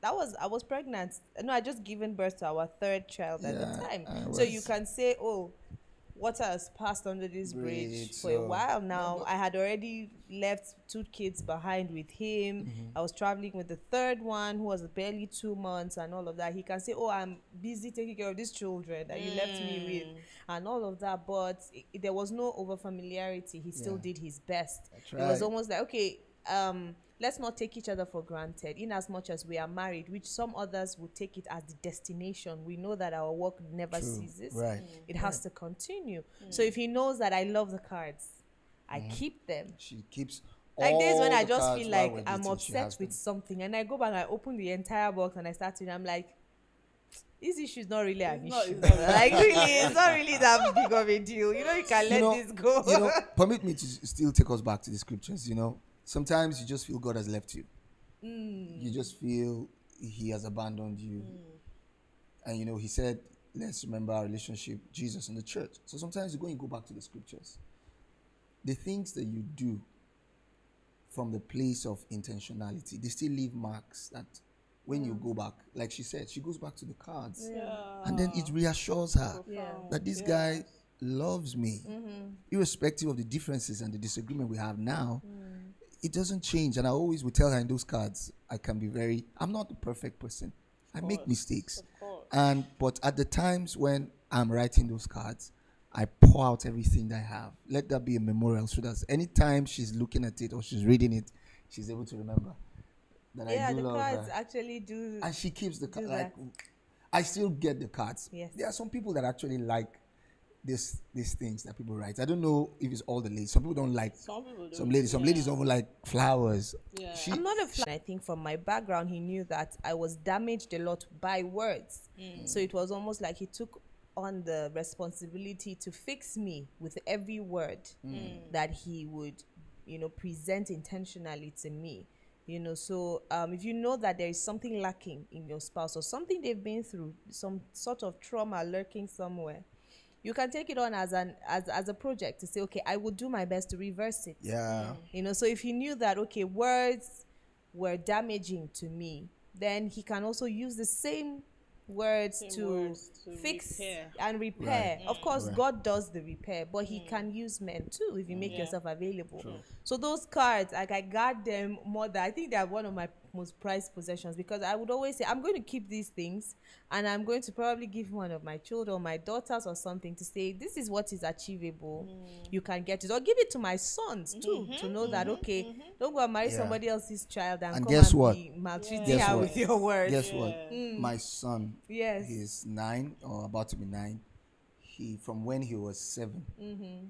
I was pregnant. No, I just given birth to our third child at the Yeah, time. I So you was- can say, oh, water has passed under this bridge Bridge, for a so- while now. I had already left 2 kids behind with him. I was traveling with the third one who was barely 2 months and all of that. He can say, oh, I'm busy taking care of these children that you left me with and all of that. But there was no over familiarity. He still Yeah. did his best. That's It was right. almost like, okay, let's not take each other for granted, in as much as we are married, which some others would take it as the destination. We know that our work never True. ceases. Right. It has to continue. So if he knows that I love the cards, I keep them. She keeps Like days when all I the just cards feel while like we're I'm dating, she has obsessed with them. something, and I go back and I open the entire box and I start to, I'm like, this issue is not really an It's not- issue. it's not- Like really, it's not really that big of a deal. You know, you can let this go. You know, permit me to still take us back to the scriptures. You know, sometimes you just feel God has left you. You just feel He has abandoned you. And you know, He said, let's remember our relationship, Jesus and the church. So sometimes you go back to the scriptures. The things that you do from the place of intentionality, they still leave marks that when you go back, like she said, she goes back to the cards. Yeah. And then it reassures her Yeah. that this guy loves me, irrespective of the differences and the disagreement we have now. It doesn't change. And I always would tell her in those cards, I'm not the perfect person. I make mistakes. But at the times when I'm writing those cards, I pour out everything that I have. Let that be a memorial so that anytime she's looking at it or she's reading it, she's able to remember that I Yeah, do the love cards her. actually do. And she keeps the cards. do Like, that. I still get the cards. Yes. There are some people that actually like these things that people write. I don't know if it's all the ladies. Some people don't like Some people do. some ladies. Some ladies don't like flowers. Yeah. She, I'm not a fan. I think from my background, he knew that I was damaged a lot by words. So it was almost like he took on the responsibility to fix me with every word that he would, you know, present intentionally to me. You know, so if you know that there is something lacking in your spouse or something they've been through, some sort of trauma lurking somewhere, you can take it on as a project to say, okay, I will do my best to reverse it. Yeah. So if he knew that, okay, words were damaging to me, then he can also use the same words to fix repair. and repair. Right. Of course, Right. God does the repair, but he can use men too if you make Yeah. yourself available. So those cards, like, I got them more than, I think they are one of my most prized possessions, because I would always say, I'm going to keep these things and I'm going to probably give one of my children or my daughters or something to say, this is what is achievable. You can get it, or give it to my sons too, to know that, okay, don't go and marry Yeah. somebody else's child and And come guess and what? be maltreating Guess her what? with your words. Guess what? My son, Yes. he's 9 or about to be 9. From when he was 7,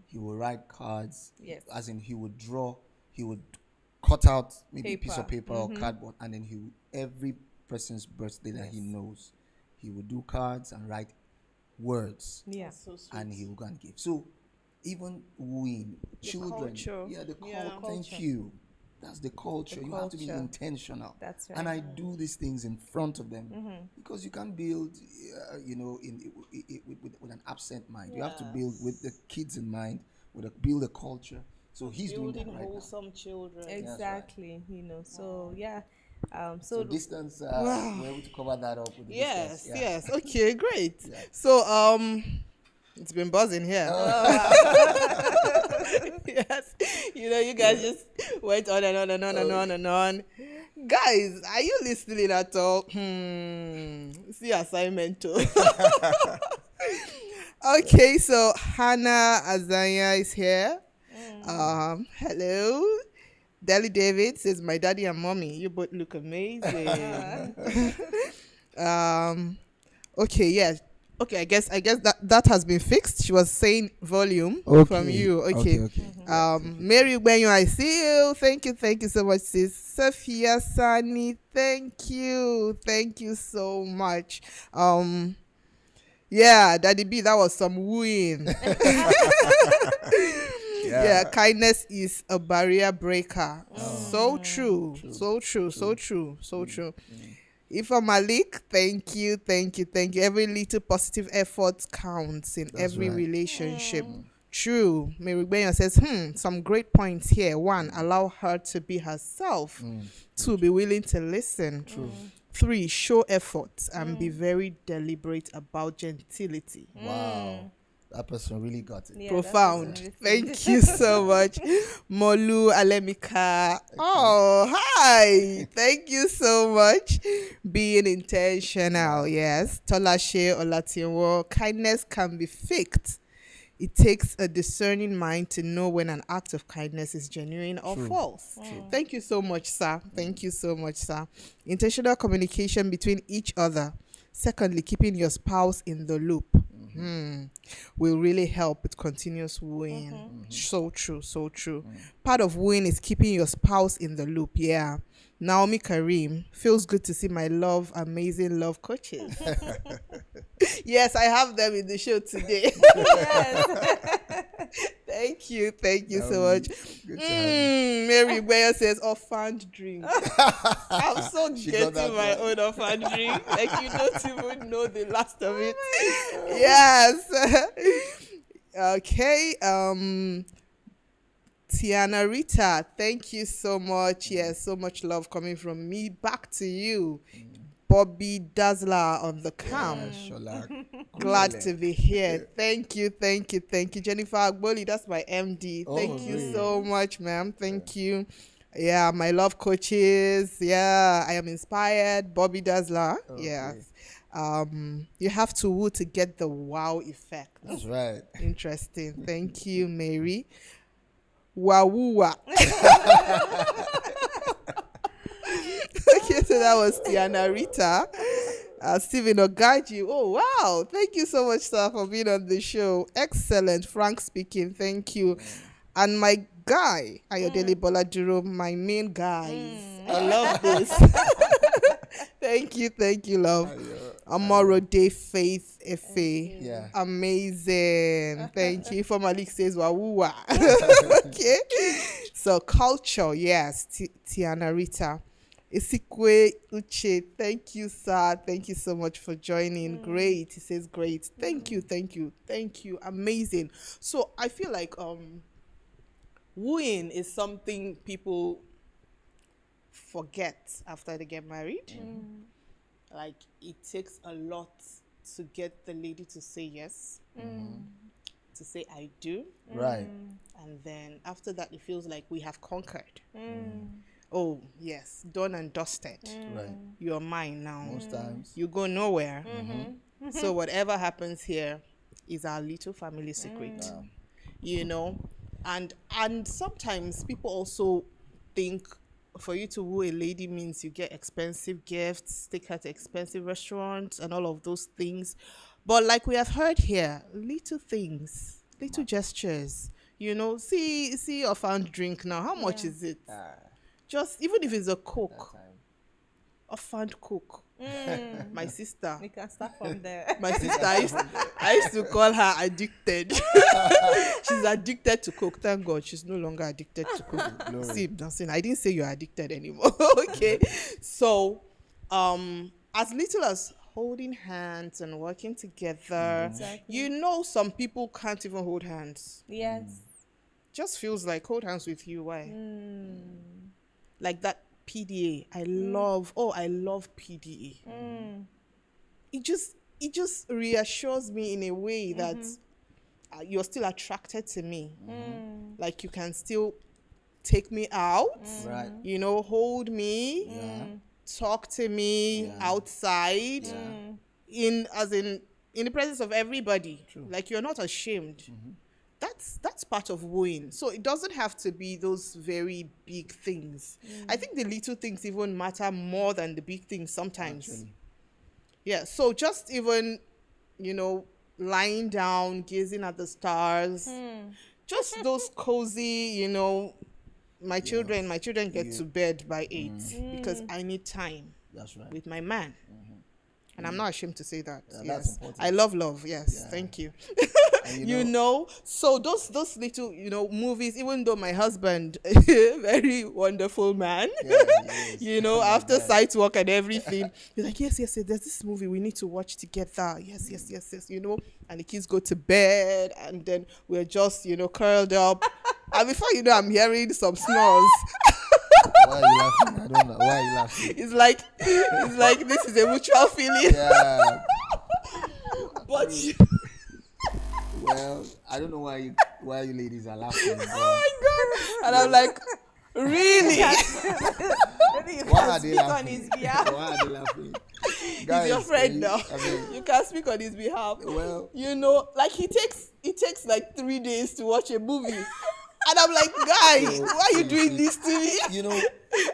he would write cards. Yes. As in, he would draw. He would cut out maybe a piece of Paper. paper or cardboard, and then every person's birthday that he knows, he would do cards and write words, Yeah. So sweet. and he will go and give. So even wooing children, culture. the Yeah. thank you. That's the culture. You have to be culture. intentional. That's And right. I do these things in front of them, because you can't build, with an absent mind. You have to build with the kids in mind, build a culture. So he's doing Building that right now. wholesome children. Exactly. So yeah. So distance, we're able to cover that up with the Yes, distance. Yeah. yes. Okay, great. Yeah. So, it's been buzzing here. Yes. You guys just went on and on and on and on and on. Guys, are you listening at all? See assignment too. Okay, so Hannah Azania is here. Hello. Deli David says, my daddy and mommy, you both look amazing. Okay, yeah. Okay, I guess that has been fixed. She was saying volume from you. Okay. Mary Benyo, I see you. Thank you so much, sis. Sophia Sani, thank you so much. Yeah, Daddy B, that was some wooing. Yeah, kindness is a barrier breaker. So true. Ifa Malik, thank you. Every little positive effort counts in every relationship. True. Mary Benyo says, some great points here. 1, allow her to be herself. 2, be willing to listen. 3, show effort and be very deliberate about gentility. Wow. That person really got it. Yeah, Profound. that's Thank you so much. Molu Alemika. Oh, hi. Thank you so much. Being intentional. Yes. Tolashe Olatinwo. Kindness can be faked. It takes a discerning mind to know when an act of kindness is genuine or false. Thank you so much, sir. Intentional communication between each other. Secondly, keeping your spouse in the loop. Will really help with continuous wooing. So true. Part of wooing is keeping your spouse in the loop. Yeah. Naomi Karim, feels good to see my amazing love coaches. Yes, I have them in the show today. Thank you so much. Good to have Mary Bayer says orphaned drink. I'm so She got getting that my one. own orphaned drink. Like, you don't even know the last of it. Yes. Okay. Tiana Rita, thank you so much. Yes, so much love coming from me. Back to you. Bobby Dazzler on the cam. Shola. Glad to be here. Thank you. Jennifer Agboli, that's my MD. Oh, Thank you really? so much, ma'am. Thank you. Yeah, my love coaches. Yeah, I am inspired. Bobby Dazzler. Okay. Yes. You have to woo to get the wow effect. That's right. Interesting. Thank you, Mary. Wawuwa. Okay, so that was Tiana Rita. Stephen Ogaji. Oh, wow. Thank you so much, sir, for being on the show. Excellent. Frank speaking. Thank you. And my guy, Ayodele Boladuro, my main guys. I love this. Thank you, love. Amoro Day Faith Efe. Yeah. Amazing. Thank you. For Malik says wawuwa. Okay. So culture, yes. Tiana Rita. Isikwe Uche, thank you, sir. Thank you so much for joining. Great. He says great. Thank you, thank you, thank you. Amazing. So I feel like wooing is something people forget after they get married. Like it takes a lot to get the lady to say yes, to say I do. Right. And then after that, it feels like we have conquered. Oh, yes, done and dusted. Right. You're mine now. Most times. You go nowhere. So whatever happens here is our little family secret. Wow. You know? And sometimes people also think for you to woo a lady means you get expensive gifts, take her to expensive restaurants and all of those things. But like we have heard here, little things, little gestures. You know, see your found drink now. How much is it? Just even if it's a Coke, a found Coke. My sister. We can start from there. My sister, I used to call her addicted. She's addicted to Coke. Thank God she's no longer addicted to Coke. See, Dancing, I didn't say you're addicted anymore. Okay. So, as little as holding hands and working together, Exactly. you know, some people can't even hold hands. Yes. Just feels like hold hands with you. Why? Like that PDA. I love PDA. It just reassures me in a way that you're still attracted to me. Like you can still take me out, Right. you know, hold me, talk to me outside, in the presence of everybody. True. Like you're not ashamed. That's part of wooing. So it doesn't have to be those very big things. I think the little things even matter more than the big things sometimes. Actually. Yeah, so just even, you know, lying down, gazing at the stars, just those cozy, you know, my children get to bed by 8 because I need time That's right. with my man. And I'm not ashamed to say that. Yeah, that's Yes. important. I love. Yes. Yeah. Thank you. And You know, so those little, you know, movies, even though my husband, very wonderful man, Yeah, he is. you know, Oh my after God. site work and everything, he's like, yes, there's this movie we need to watch together. Yes, you know, and the kids go to bed and then we're just, you know, curled up. And before you know, I'm hearing some snores. Why are you laughing? I don't know. Why are you laughing? It's like this is a mutual feeling. Yeah. But you, Well, I don't know why you ladies are laughing. But oh my God. And I'm like, really? Maybe you why can are they speak on laughing? his behalf. Why are they laughing? He's Guys, your friend you- now. I mean, You can speak on his behalf. well, You know, like it takes like 3 days to watch a movie. And I'm like, guy, So, why are you doing this to me? you know,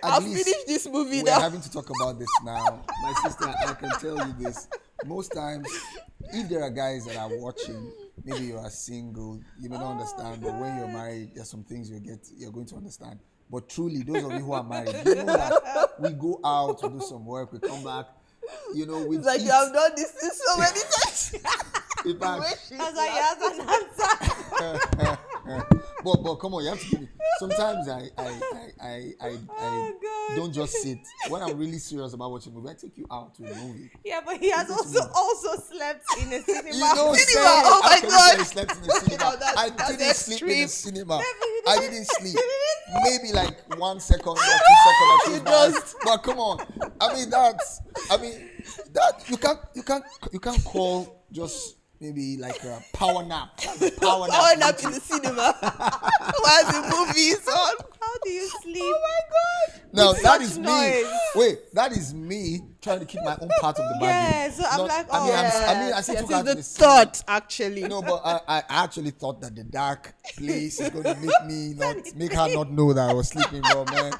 I'll at least finish this movie we're now. having to talk about this now. My sister, I can tell you this. Most times, if there are guys that are watching, maybe you are single, you may not understand, but when you're married, there's some things you're going to understand. But truly, those of you who are married, you know that we go out to do some work, we come back, you know, we It's like eat. you have done this thing so many times. In fact, That's why he has an answer. but come on, you have to give me. Sometimes I God. don't just sit. When I'm really serious about watching a movie, I take you out to a movie. Yeah, but he has also slept in a cinema. You know, Cinema, say, oh my how can you say God. I slept in the cinema. No, that's- I that's didn't sleep in the extreme. cinema. you I didn't sleep. Maybe like 1 second or 2 seconds. I closed my eyes. But come on, you can't call just maybe like a power nap. That's a power nap. Power nap in the cinema while the movie is on. How do you sleep? Oh my God. Now With that such is noise. me. Wait, that is me trying to keep my own part of the bargain. Yeah, so I'm like, I mean, oh, I still Yes, took it's her to the the cinema. thought, actually. No, but I actually thought that the dark place is going to make her not know that I was sleeping, bro, man.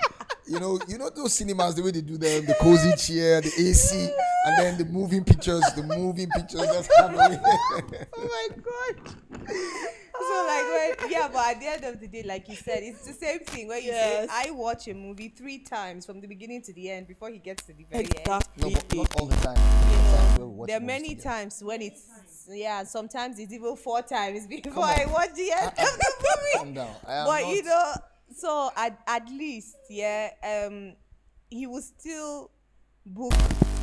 You know those cinemas, the way they do them, the cozy chair, the AC, and then the moving pictures just come away. Oh my God. So like but at the end of the day, like you said, it's the same thing where you Yes. say I watch a movie 3 times from the beginning to the end before he gets to the very end. No, Exactly. but not all the time. Sometimes we watch There are movies many together. times when it's sometimes it's even 4 times before I watch the end of the movie. Calm down. I am But not, you know, so at least he will still book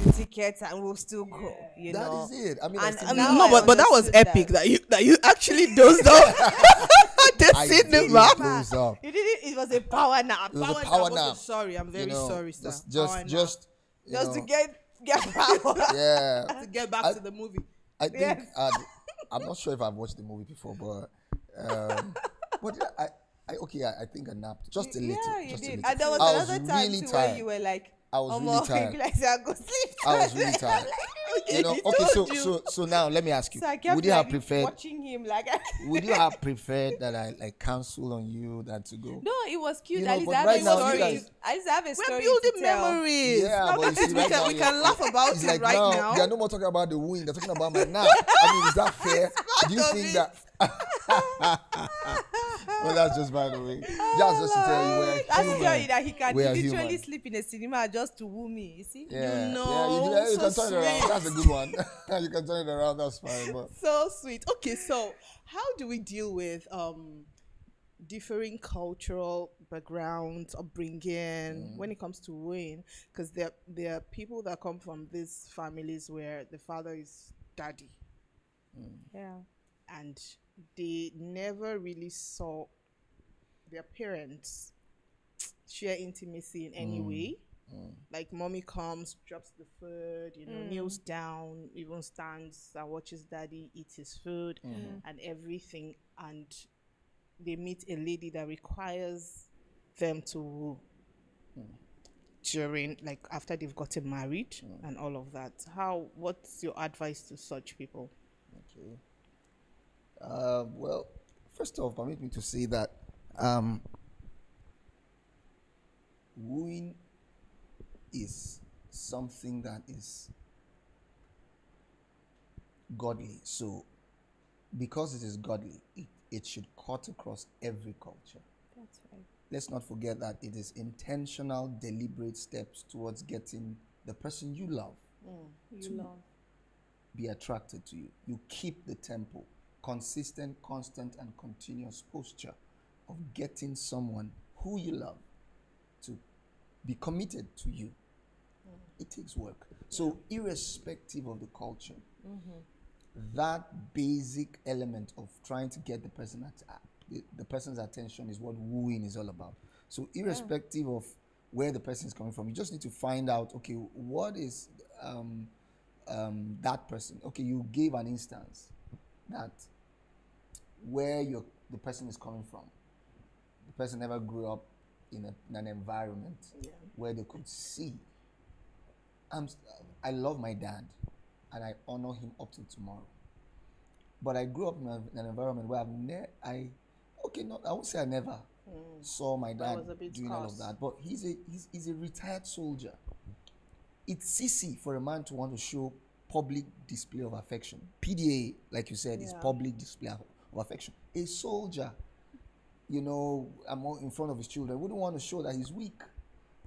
the tickets and we'll still go. You That know. is it. I mean, And I still now No, I but that was understood epic that you actually dozed off the I did cinema. doze off. You did it. It was a power nap. It was a power Okay, nap. sorry, I'm very You know, sorry, sir. Just, Power nap. just, you Just to know, get power. yeah. to get back I- to the movie. I think I'm not sure if I've watched the movie before, but I think I napped just a little. Yeah, you just a did. little. And there was I was another time really too where tired. you were like, I was "Omo, really tired. you'd be like, say, I go sleep. I was really tired. Okay, You know, he okay, told you. so now let me ask you: So I kept would you have like preferred? watching him like. Would you have preferred that I like cancel on you than to go? No, it was cute. You At know, least but I have right a now, you story. guys- I just have a We're story building to tell. memories. Yeah, Now but you that see, we right now, we can laugh about It's it like right now. they are no more talking about the wooing. They're talking about my nap. I mean, is that fair? Do you of think it. that? Well, that's just by the way. Just to tell you we're I human. tell you that he can We are literally human. sleep in a cinema just to woo me. You see? Yeah, know, yeah, you so can turn it around. sweet. That's a good one. You can turn it around. That's fine. But So sweet. Okay, so how do we deal with differing cultural backgrounds, upbringing when it comes to wooing? Because there are people that come from these families where the father is daddy, Yeah. and they never really saw their parents share intimacy in any way. Like mommy comes, drops the food, kneels down, even stands and watches daddy eat his food and everything. And they meet a lady that requires them to woo during, like, after they've gotten married and all of that. What's your advice to such people? okay. Well, first off, permit me to say that wooing is something that is godly. So, because it is godly, it should cut across every culture. That's right. Let's not forget that it is intentional, deliberate steps towards getting the person you love You love. be attracted to you. You keep the tempo, consistent, constant, and continuous posture of getting someone who you love to be committed to you. It takes work. So, irrespective of the culture, that basic element of trying to get the the person's attention is what wooing is all about. So, irrespective of where the person is coming from, you just need to find out, okay, what is that person? Okay, you gave an instance that where the person is coming from, the person never grew up in an environment where they could see. I love my dad, and I honor him up till tomorrow. But I grew up in an environment where I won't say I never saw my dad was a bit doing all of scarce. that. But he's a retired soldier. It's easy for a man to want to show public display of affection. PDA, like you said, is public display of affection. A soldier, in front of his children, wouldn't want to show that he's weak.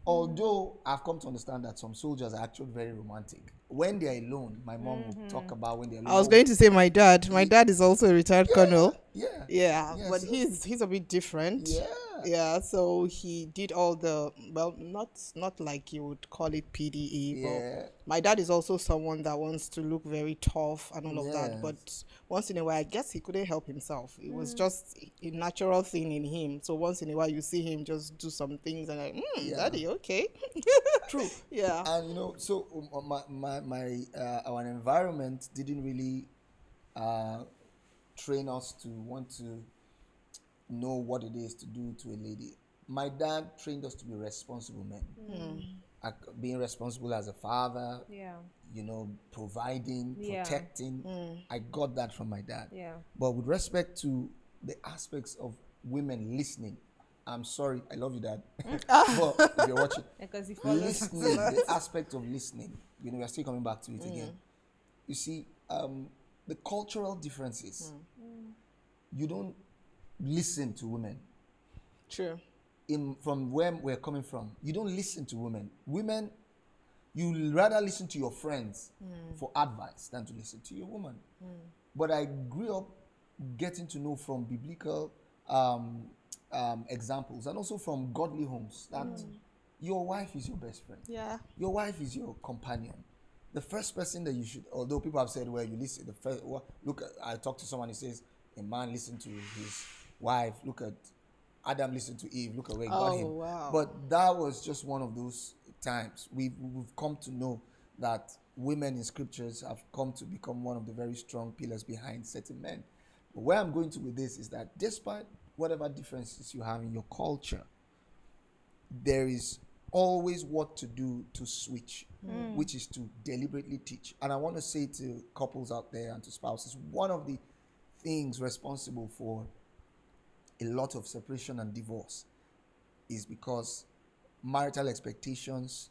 Although I've come to understand that some soldiers are actually very romantic. When they're alone, my mom would talk about when they're alone. I was going to say my dad. My dad is also a retired colonel. Yeah. Yeah, but so- he's a bit different. Yeah. Yeah, so he did all the, well, not like you would call it PDE, Yeah. but my dad is also someone that wants to look very tough and all of that. Yes. But once in a while, I guess he couldn't help himself. It was just a natural thing in him. So once in a while, you see him just do some things and like, daddy, okay. True. Yeah. And so our environment didn't really train us to want to know what it is to do to a lady. My dad trained us to be responsible men. Being responsible as a father, Yeah. providing, Yeah. protecting. I got that from my dad. Yeah. But with respect to the aspects of women listening, I'm sorry, I love you, Dad. But if you're watching, Because he follows listening, the aspect of listening, we're still coming back to it again. You see, the cultural differences, you don't listen to women. True. From where we're coming from, you don't listen to women. Women, you rather listen to your friends for advice than to listen to your woman. But I grew up getting to know from biblical examples and also from godly homes that Your wife is your best friend. Yeah. Your wife is your companion. The first person that you should, although people have said, well, you listen, the first, look, I talked to someone who says, a man listened to his wife. Look at Adam listened to Eve. Look at where God him. Wow. But that was just one of those times. We've come to know that women in scriptures have come to become one of the very strong pillars behind certain men. But where I'm going to with this is that despite whatever differences you have in your culture, there is always what to do to switch, which is to deliberately teach. And I want to say to couples out there and to spouses, one of the things responsible for a lot of separation and divorce is because marital expectations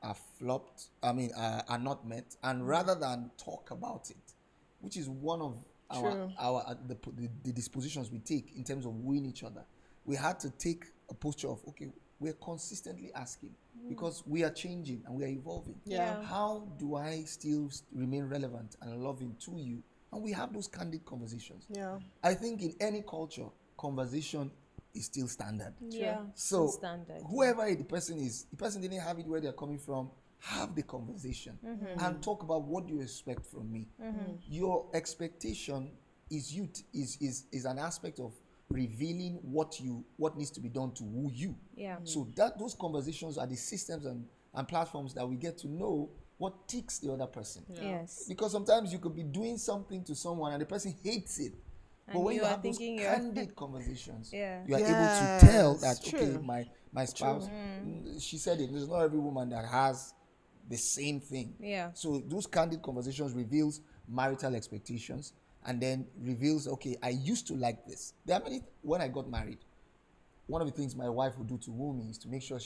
are flopped, are not met, and rather than talk about it, which is one of the dispositions we take in terms of wooing each other, we had to take a posture of, okay, we're consistently asking because we are changing and we are evolving. Yeah. How do I still remain relevant and loving to you? And we have those candid conversations. Yeah. I think in any culture, conversation is still standard. Yeah. So standard. whoever the person is, the person didn't have it where they're coming from, have the conversation and talk about what do you expect from me. Your expectation is an aspect of revealing what needs to be done to woo you. Yeah. So that those conversations are the systems and platforms that we get to know what ticks the other person. Yes. Because sometimes you could be doing something to someone and the person hates it. But And when you you are have those thinking you're- candid conversations, Yeah. you are able Yes, to tell that, true. okay, my spouse, she said it, there's not every woman that has the same thing. Yeah. So those candid conversations reveals marital expectations and then reveals, okay, I used to like this. There are many, when I got married, one of the things my wife would do to woo me is to make sure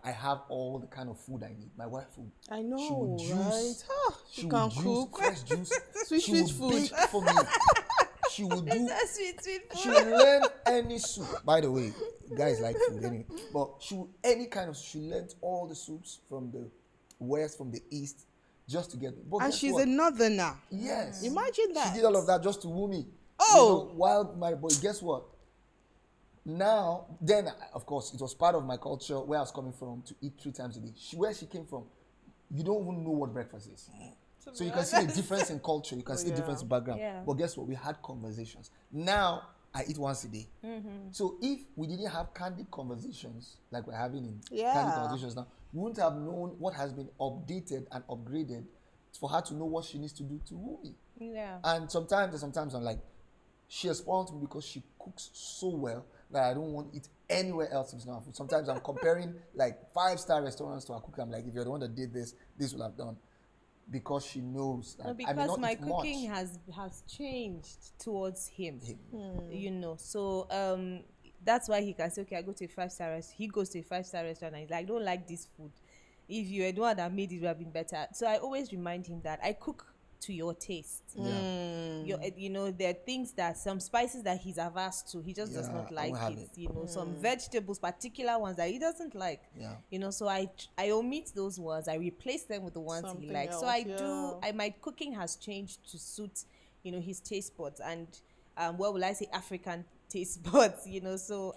I have all the kind of food I need. My wife would, I know, she would juice, right? she You would can juice, cook. fresh juice. Sweet, she sweet would food. bake for me. She would do, Sweet she would learn any soup. By the way, guys like food anyway. But she learned all the soups from the west, from the east, just to get. But And guess she's what? a northerner. Yes. Imagine that. She did all of that just to woo me. Oh! While my boy, guess what? Now, then, of course, it was part of my culture where I was coming from to eat 3 times a day. Where she came from, you don't even know what breakfast is. So you can see the difference in culture. You can see the difference in background. Yeah. But guess what? We had conversations. Now, I eat once a day. So if we didn't have candid conversations like we're having in candid conversations now, we wouldn't have known what has been updated and upgraded for her to know what she needs to do to woo me. Yeah. And sometimes I'm like, she has spoiled me because she cooks so well that I don't want to eat anywhere else if it's not food. Sometimes I'm comparing like 5-star restaurants to her cooking. I'm like, if you're the one that did this, this will have done. Because she knows that No, I may because not my eat cooking much. has changed towards him. You know, so that's why he can say, okay, I go to a 5-star restaurant. He goes to a 5-star restaurant and he's like, I don't like this food. If you were the one that made it, it would have been better. So I always remind him that I cook to your taste. You know, there are things that some spices that he's averse to, he just does Yeah, not I like won't have it. it. You know, some vegetables, particular ones that he doesn't like. Yeah. You know, so I omit those ones. I replace them with the ones Something he likes. So else, my cooking has changed to suit, you know, his taste buds and what will I say, African taste buds. You know, so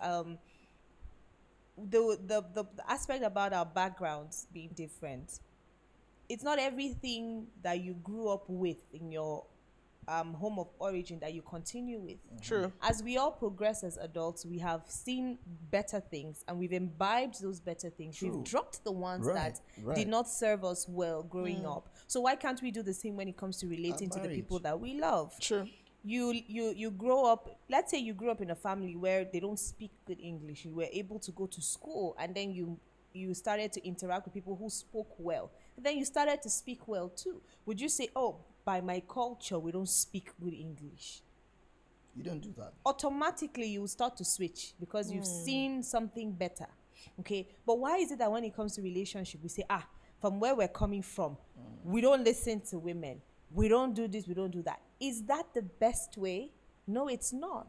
the aspect about our backgrounds being different, it's not everything that you grew up with in your home of origin that you continue with. True. As we all progress as adults, we have seen better things and we've imbibed those better things. True. We've dropped the ones Right, that right. did not serve us well growing up. So why can't we do the same when it comes to relating to the marriage. people that we love? True. You grow up, let's say you grew up in a family where they don't speak good English. You were able to go to school and then you started to interact with people who spoke well. And then you started to speak well too. Would you say, oh, by my culture, we don't speak good English? You don't do that. Automatically you will start to switch because you've seen something better. Okay, but why is it that when it comes to relationship, we say, from where we're coming from, we don't listen to women, we don't do this, we don't do that? Is that the best way? No, it's not.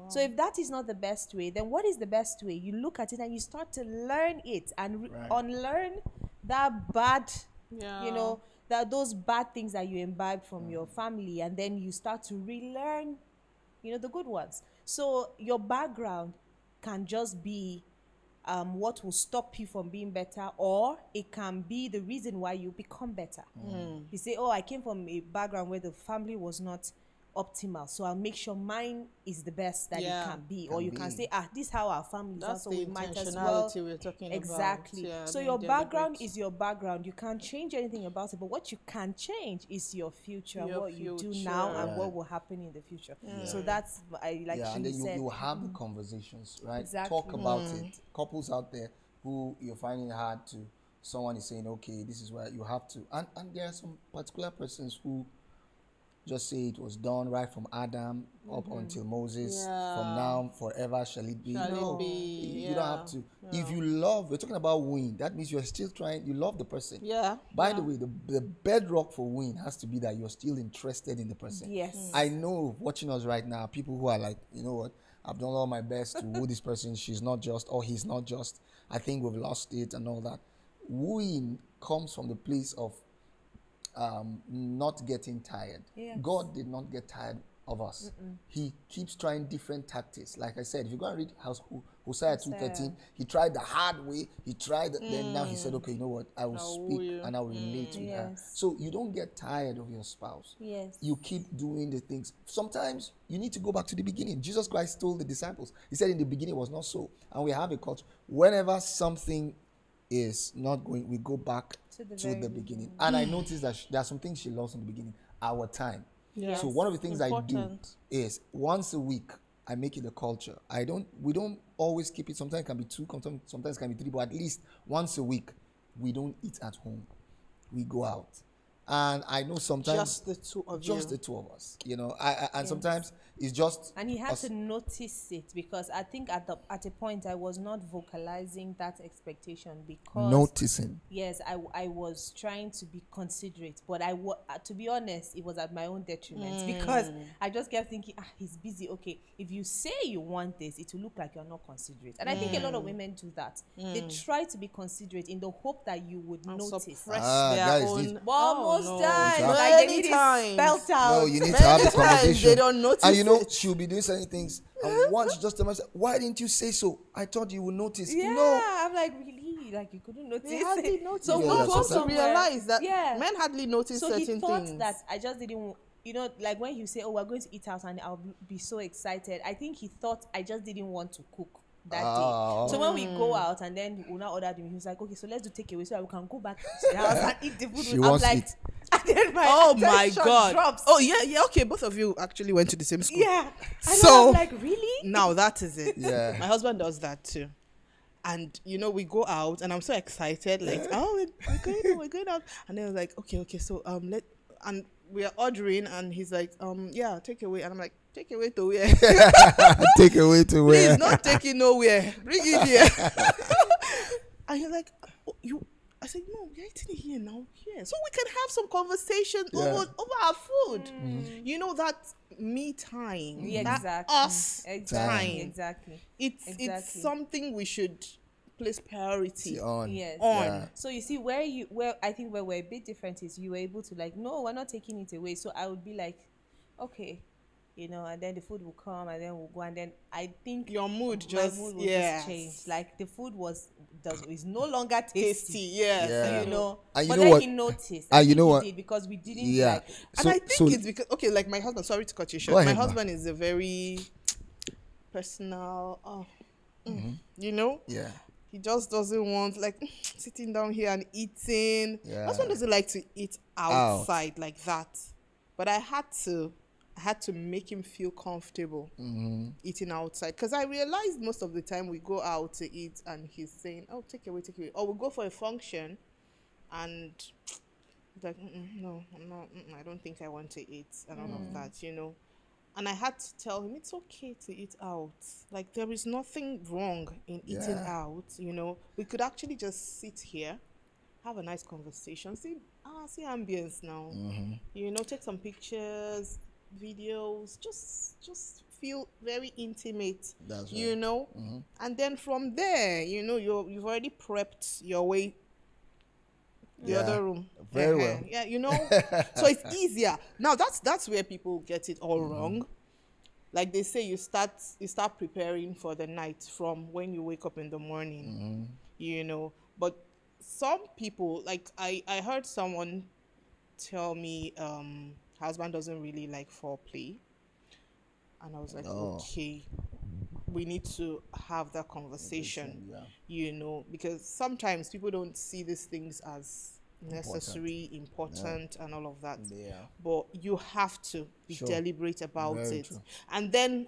So if that is not the best way, then what is the best way? You look at it and you start to learn it and Right. unlearn that bad, Yeah. you know, those bad things that you imbibe from your family, and then you start to relearn, you know, the good ones. So your background can just be what will stop you from being better, or it can be the reason why you become better. You say, oh, I came from a background where the family was not optimal, so I'll make sure mine is the best that Yeah. it can be. Or you can say, this is how our family is, That's so the we might as well. intentionality we're talking Exactly. about. Yeah, So being your background deliberate. is your background. You can't change anything about it, but what you can change is your future, Your what you do now future. and Right. what will happen in the future. So that's, I like Yeah, and she then said. you have the conversations, right? Exactly. Talk about it. Couples out there who you're finding it hard to, someone is saying, okay, this is where you have to. And there are some particular persons who just say it was done right from Adam up until Moses. From now, forever shall it be. Shall it No, be? you don't have to. If you love, we're talking about wooing. That means you're still trying, you love the person. Yeah. By the way, the bedrock for wooing has to be that you're still interested in the person. Yes. I know watching us right now, people who are like, you know what, I've done all my best to woo this person. She's not just, or he's not just. I think we've lost it and all that. Wooing comes from the place of not getting tired. Yes. God did not get tired of us. He keeps trying different tactics. Like I said, if you go and read Hosea 2:13, he tried the hard way. He tried, then now he said, okay, you know what? I will speak and I will relate with her. Yes. So you don't get tired of your spouse. Yes. You keep doing the things. Sometimes you need to go back to the beginning. Jesus Christ told the disciples, he said in the beginning it was not so. And we have a culture. Whenever something is not going, we go back To the to very the beginning. And I noticed that there are some things she lost in the beginning. Our time. Yes. So one of the things I do Important. is once a week I make it a culture. We don't always keep it. Sometimes it can be two, sometimes it can be three, but at least once a week we don't eat at home. We go out. And I know sometimes Just the two of just you. the two of us, you know. And sometimes it's just And he had us. to notice it, because I think at a point I was not vocalizing that expectation, because noticing. yes, I was trying to be considerate, but to be honest, it was at my own detriment, because I just kept thinking, he's busy. Okay, if you say you want this, it will look like you're not considerate. And I think a lot of women do that. They try to be considerate in the hope that you would And notice. suppress Guys, their this- own. But almost no. times, Many like they need it times. spelt out. No, you need to have the Many times conversation. they don't notice And you know, it. she'll be doing certain things. And once she just tell myself, why didn't you say so? I thought you would notice. Yeah, No. I'm like, really? Like, you couldn't notice? They hardly notice. So Yeah, we'll yeah, go come to sometimes. somewhere. realize that Yeah. men hardly notice So he certain thought things. that I just didn't, like when you say, oh, we're going to eat out and I'll be so excited. I think he thought I just didn't want to cook that day. So when we go out and then we'll now order him, he was like, okay, so let's do takeaway so that we can go back to the house and eat the food. She I'm wants like, it. and then my Oh my attention God! drops. Oh yeah. Okay, both of you actually went to the same school. Yeah. And So- I'm like, really? Now that is it. Yeah. My husband does that too. And you know, we go out and I'm so excited, like, oh, we're going out. And then I was like, okay, so and we are ordering and he's like, yeah, take away. And I'm like, take away to where? Take away to where? Please, not taking nowhere. Bring it here. And you're like, oh, I said, no, we're eating it here now. Here. So we can have some conversation Yeah. over our food. You know, that me time. Yeah, that exactly. us Exactly. time. Exactly. It's Exactly. something we should place priority See, on. Yes. on. Yeah. So you see where I think where we're a bit different is you were able to like, no, we're not taking it away. So I would be like, okay, you know, and then the food will come and then we'll go, and then I think Your mood my just mood will yes. just change. Like the food is no longer tasty. tasty. Yes. Yeah. You know, And you but know then what? he noticed. And I you think know he what? did, because we didn't Yeah. like. And I think it's because like my husband. Sorry to cut you short. Go My ahead, ma. husband is a very personal. You know, Yeah. he just doesn't want like sitting down here and eating. Yeah. My husband doesn't like to eat outside like that. But I had to make him feel comfortable eating outside, because I realized most of the time we go out to eat and he's saying, "Oh, take away," or we go for a function, and he's like, "No, I'm not. I don't think I want to eat," and all of that, you know. And I had to tell him it's okay to eat out. Like, there is nothing wrong in eating Yeah. out. You know, we could actually just sit here, have a nice conversation, see ambience now. You know, take some pictures, videos, just feel very intimate. That's You right. know, and then from there, you know, you've already prepped your way the Yeah. other room. Very well. Yeah, you know, so it's easier. Now that's where people get it all wrong. like they say, you start preparing for the night from when you wake up in the morning, you know. But some people, like I heard someone tell me, husband doesn't really like foreplay, and I was like, Oh. okay, we need to have that conversation, Yeah. you know, because sometimes people don't see these things as necessary, important, and all of that. Yeah. But you have to be Sure. deliberate about Very it. true. And then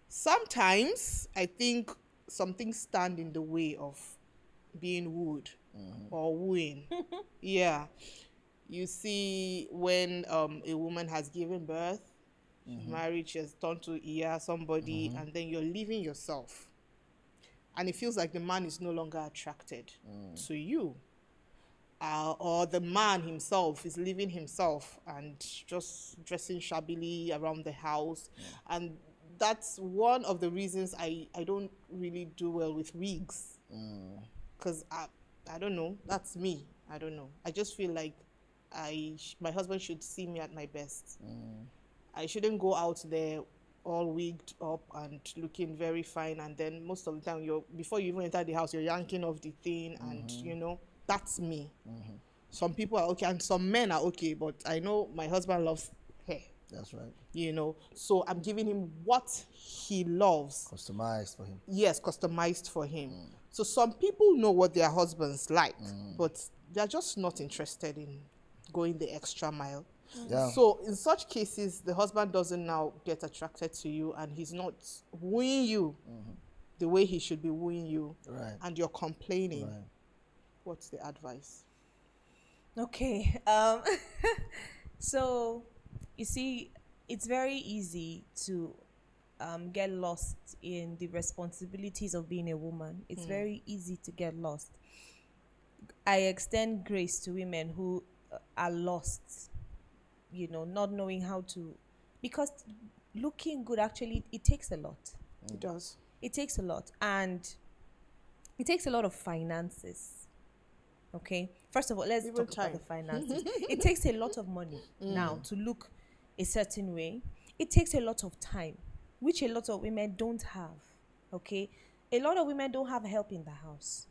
sometimes I think some things stand in the way of being wooed or wooing. Yeah. You see, when a woman has given birth, marriage has turned to somebody, and then you're leaving yourself. And it feels like the man is no longer attracted to you. Or the man himself is leaving himself and just dressing shabbily around the house. And that's one of the reasons I don't really do well with wigs. Because I don't know, that's me. I don't know. I just feel like my husband should see me at my best. I shouldn't go out there all wigged up and looking very fine, and then most of the time before you even enter the house, you're yanking off the thing, and you know, that's me. Some people are okay, and some men are okay, but I know my husband loves hair. That's right. You know, so I'm giving him what he loves. Customized for him. Yes, customized for him. So some people know what their husbands like, but they're just not interested in going the extra mile. Yeah. So in such cases, the husband doesn't now get attracted to you, and he's not wooing you the way he should be wooing you. Right. And you're complaining. Right. What's the advice? Okay. So you see, it's very easy to get lost in the responsibilities of being a woman. It's very easy to get lost. I extend grace to women who are lost, you know, not knowing how to, because looking good, actually, it takes a lot. It does. It takes a lot, and it takes a lot of finances. Okay, first of all, let's Even talk time. about the finances. It takes a lot of money now to look a certain way. It takes a lot of time, which a lot of women don't have. Okay, a lot of women don't have help in the house.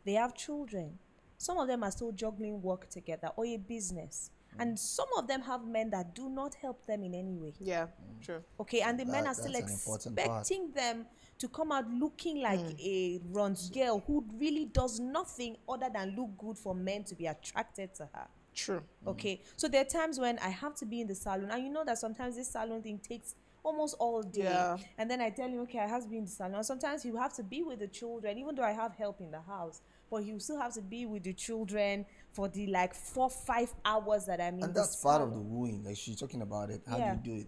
They have children. Some of them are still juggling work together or a business. And some of them have men that do not help them in any way. Yeah, true. Okay, and the men are still That's an important part. expecting them to come out looking like a runs girl who really does nothing other than look good for men to be attracted to her. True. Okay, so there are times when I have to be in the salon, and you know that sometimes this salon thing takes almost all day. Yeah. And then I tell him, okay, I have to be in the salon. Sometimes you have to be with the children, even though I have help in the house. But you still have to be with the children for the 4-5 hours that I'm in. And the that's part of salon. the wooing. Like she's talking about it. How Yeah. do you do it?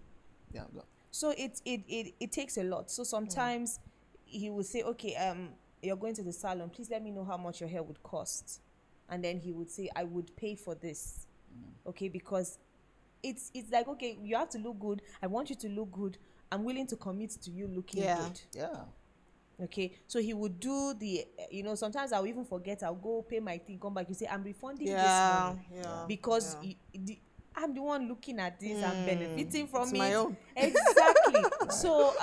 Yeah. So it takes a lot. So sometimes he would say, okay, you're going to the salon, please let me know how much your hair would cost. And then he would say, I would pay for this. Okay, because it's like, okay, you have to look good. I want you to look good. I'm willing to commit to you looking good. Yeah. Okay, so he would do the, sometimes I'll even forget. I'll go pay my thing, come back. You say, I'm refunding this money because I'm the one looking at this. I'm benefiting from It's it. my own. Exactly. So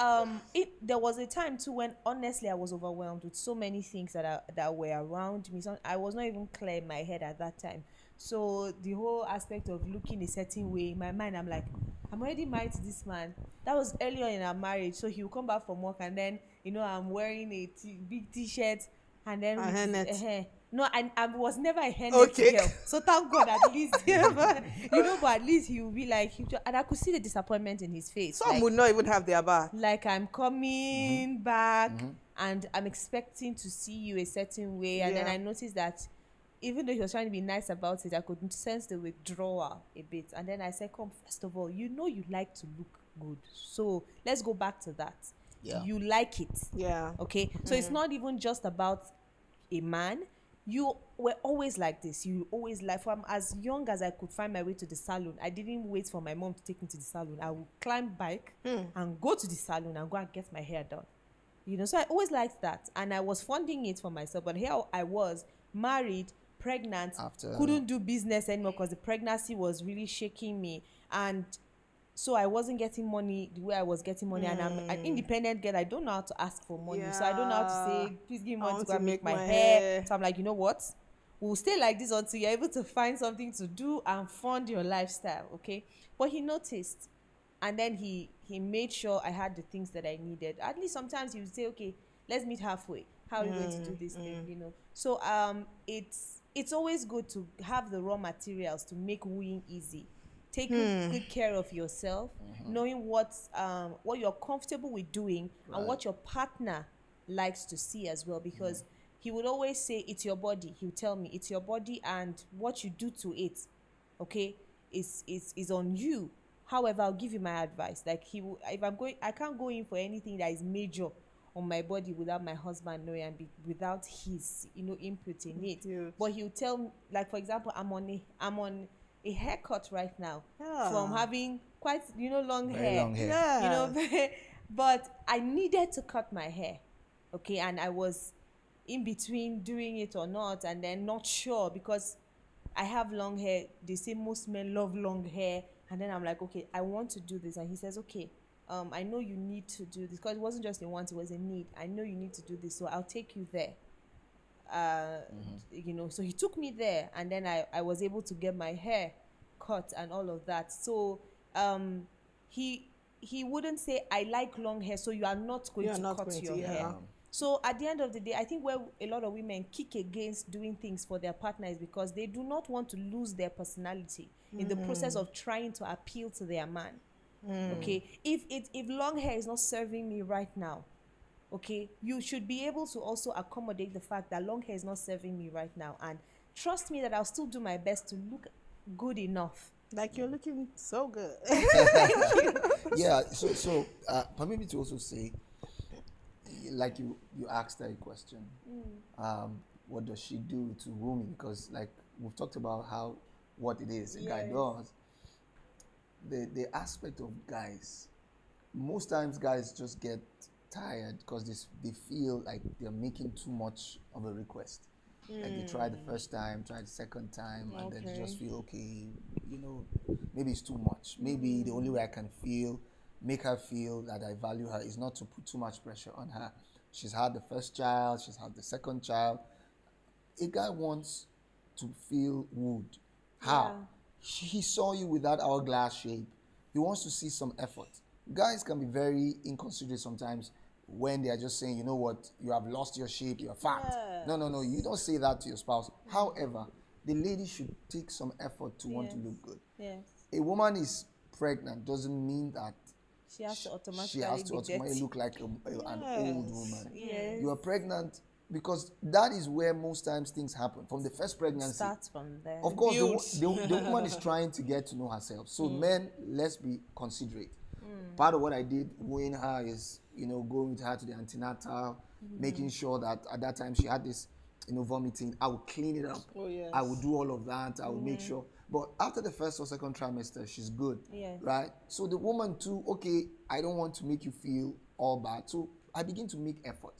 there was a time too when honestly I was overwhelmed with so many things that were around me. So I was not even clear in my head at that time. So the whole aspect of looking a certain way in my mind, I'm like, I'm already married to this man. That was earlier in our marriage. So he will come back from work and then, I'm wearing a big t-shirt and then no, I was never a hairnet girl. So thank God at least, but at least he will be like, and I could see the disappointment in his face. Some would not even have their bath. Like, I'm coming back and I'm expecting to see you a certain way. And then I noticed that even though he was trying to be nice about it, I could sense the withdrawal a bit. And then I said, come, first of all, you like to look good. So let's go back to that. Yeah. You like it. Yeah. Okay? So it's not even just about a man. You were always like this. You always like, from as young as I could find my way to the salon, I didn't wait for my mom to take me to the salon. I would climb bike and go to the salon and go and get my hair done. So I always liked that. And I was funding it for myself. But here I was, married, pregnant, couldn't do business anymore because the pregnancy was really shaking me. And So I wasn't getting money the way I was getting money, and I'm an independent girl. I don't know how to ask for money, so I don't know how to say, please give me I money to want go to and make make my my hair. hair. So I'm like, you know what? We'll stay like this until you're able to find something to do and fund your lifestyle, okay? But he noticed, and then he made sure I had the things that I needed. At least sometimes he would say, okay, let's meet halfway. How are you going to do this thing, you know? So it's always good to have the raw materials to make wooing easy. Taking good care of yourself, knowing what you're comfortable with doing, and what your partner likes to see as well, because he would always say, it's your body. He would tell me, it's your body, and what you do to it, okay, is on you. However, I'll give you my advice. Like, if I'm going, I can't go in for anything that is major on my body without my husband knowing, and without his, input in it. Cute. But he'll tell me, like, for example, I'm on a haircut right now Yeah. from having quite, long Very hair. long hair. Yeah. But I needed to cut my hair, okay, and I was in between doing it or not, and then not sure, because I have long hair. They say most men love long hair, and then I'm like, okay, I want to do this, and he says, okay, I know you need to do this, because it wasn't just a want, it was a need. I know you need to do this, so I'll take you there. So he took me there, and then I was able to get my hair cut and all of that. So he wouldn't say, I like long hair, so you are not going You are to not cut going your to, yeah. hair. So at the end of the day, I think where a lot of women kick against doing things for their partner is because they do not want to lose their personality in the process of trying to appeal to their man. Okay, if long hair is not serving me right now, okay, you should be able to also accommodate the fact that long hair is not serving me right now, and trust me that I'll still do my best to look good enough. Like, you're looking so good. Yeah, so permit me to also say, like you asked her a question, what does she do to woo me? Because, like, we've talked about what it is a guy does. The aspect of guys, most times guys just get tired because they feel like they're making too much of a request. Like, they try the first time, try the second time, and then they just feel, okay, maybe it's too much. Maybe the only way I can make her feel that I value her is not to put too much pressure on her. She's had the first child, she's had the second child. A guy wants to feel wooed. How? He saw you with that hourglass shape. He wants to see some effort. Guys can be very inconsiderate sometimes when they are just saying, you know what, you have lost your shape, you're fat. Yeah. No, you don't say that to your spouse. However, the lady should take some effort to want to look good. Yes. A woman is pregnant doesn't mean that She has to automatically, she has to be automatically dirty. look like an old woman. Yes. You are pregnant because that is where most times things happen. From the first pregnancy, Starts from there. of course, Builds. the woman is trying to get to know herself. So men, let's be considerate. Part of what I did wooing her is, going with her to the antenatal, making sure that at that time she had this, vomiting. I would clean it up. Oh, yes. I would do all of that. I would make sure. But after the first or second trimester, she's good. Yes. Right? So the woman too, okay, I don't want to make you feel all bad. So I begin to make effort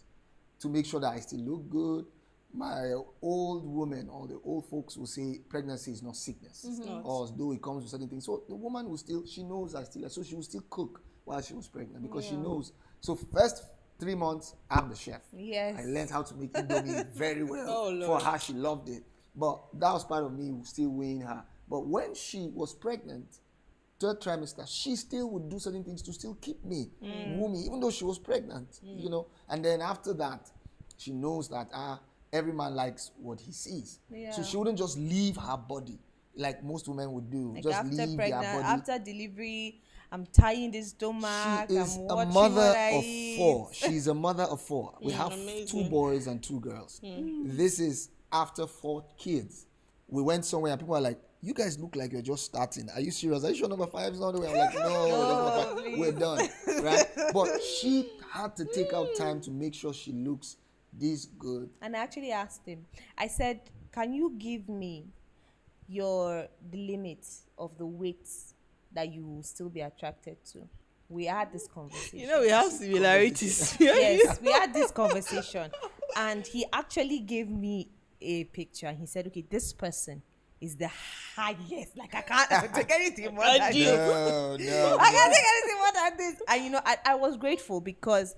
to make sure that I still look good. My old women or the old folks will say pregnancy is not sickness, or though it comes with certain things. So the woman will still, she knows I still, so she will still cook while she was pregnant because she knows. So first 3 months, I'm the chef. Yes. I learned how to make Indomie very well Oh, for Lord. her. She loved it. But that was part of me still weighing her. But when she was pregnant, third trimester, she still would do certain things to still keep me, woo me, even though she was pregnant, And then after that, she knows that every man likes what he sees. Yeah. So she wouldn't just leave her body like most women would do. Like, just after leave pregnant, their body. after delivery, I'm tying the stomach. She is I'm a watching mother what I of eat. 4. She's a mother of 4. We have amazing. 2 boys and 2 girls. This is after 4 kids. We went somewhere and people are like, you guys look like you're just starting. Are you serious? Are you sure number 5 is not the way? I'm like, no, please. we're done. Right? But she had to take out time to make sure she looks this good. And I actually asked him, I said, can you give me the limit of the weights that you will still be attracted to? We had this conversation. We have similarities. Yes, we had this conversation. And he actually gave me a picture. And he said, okay, this person is the highest. Like, I can't take anything more than this. No. I can't take anything more than this. And, you know, I was grateful because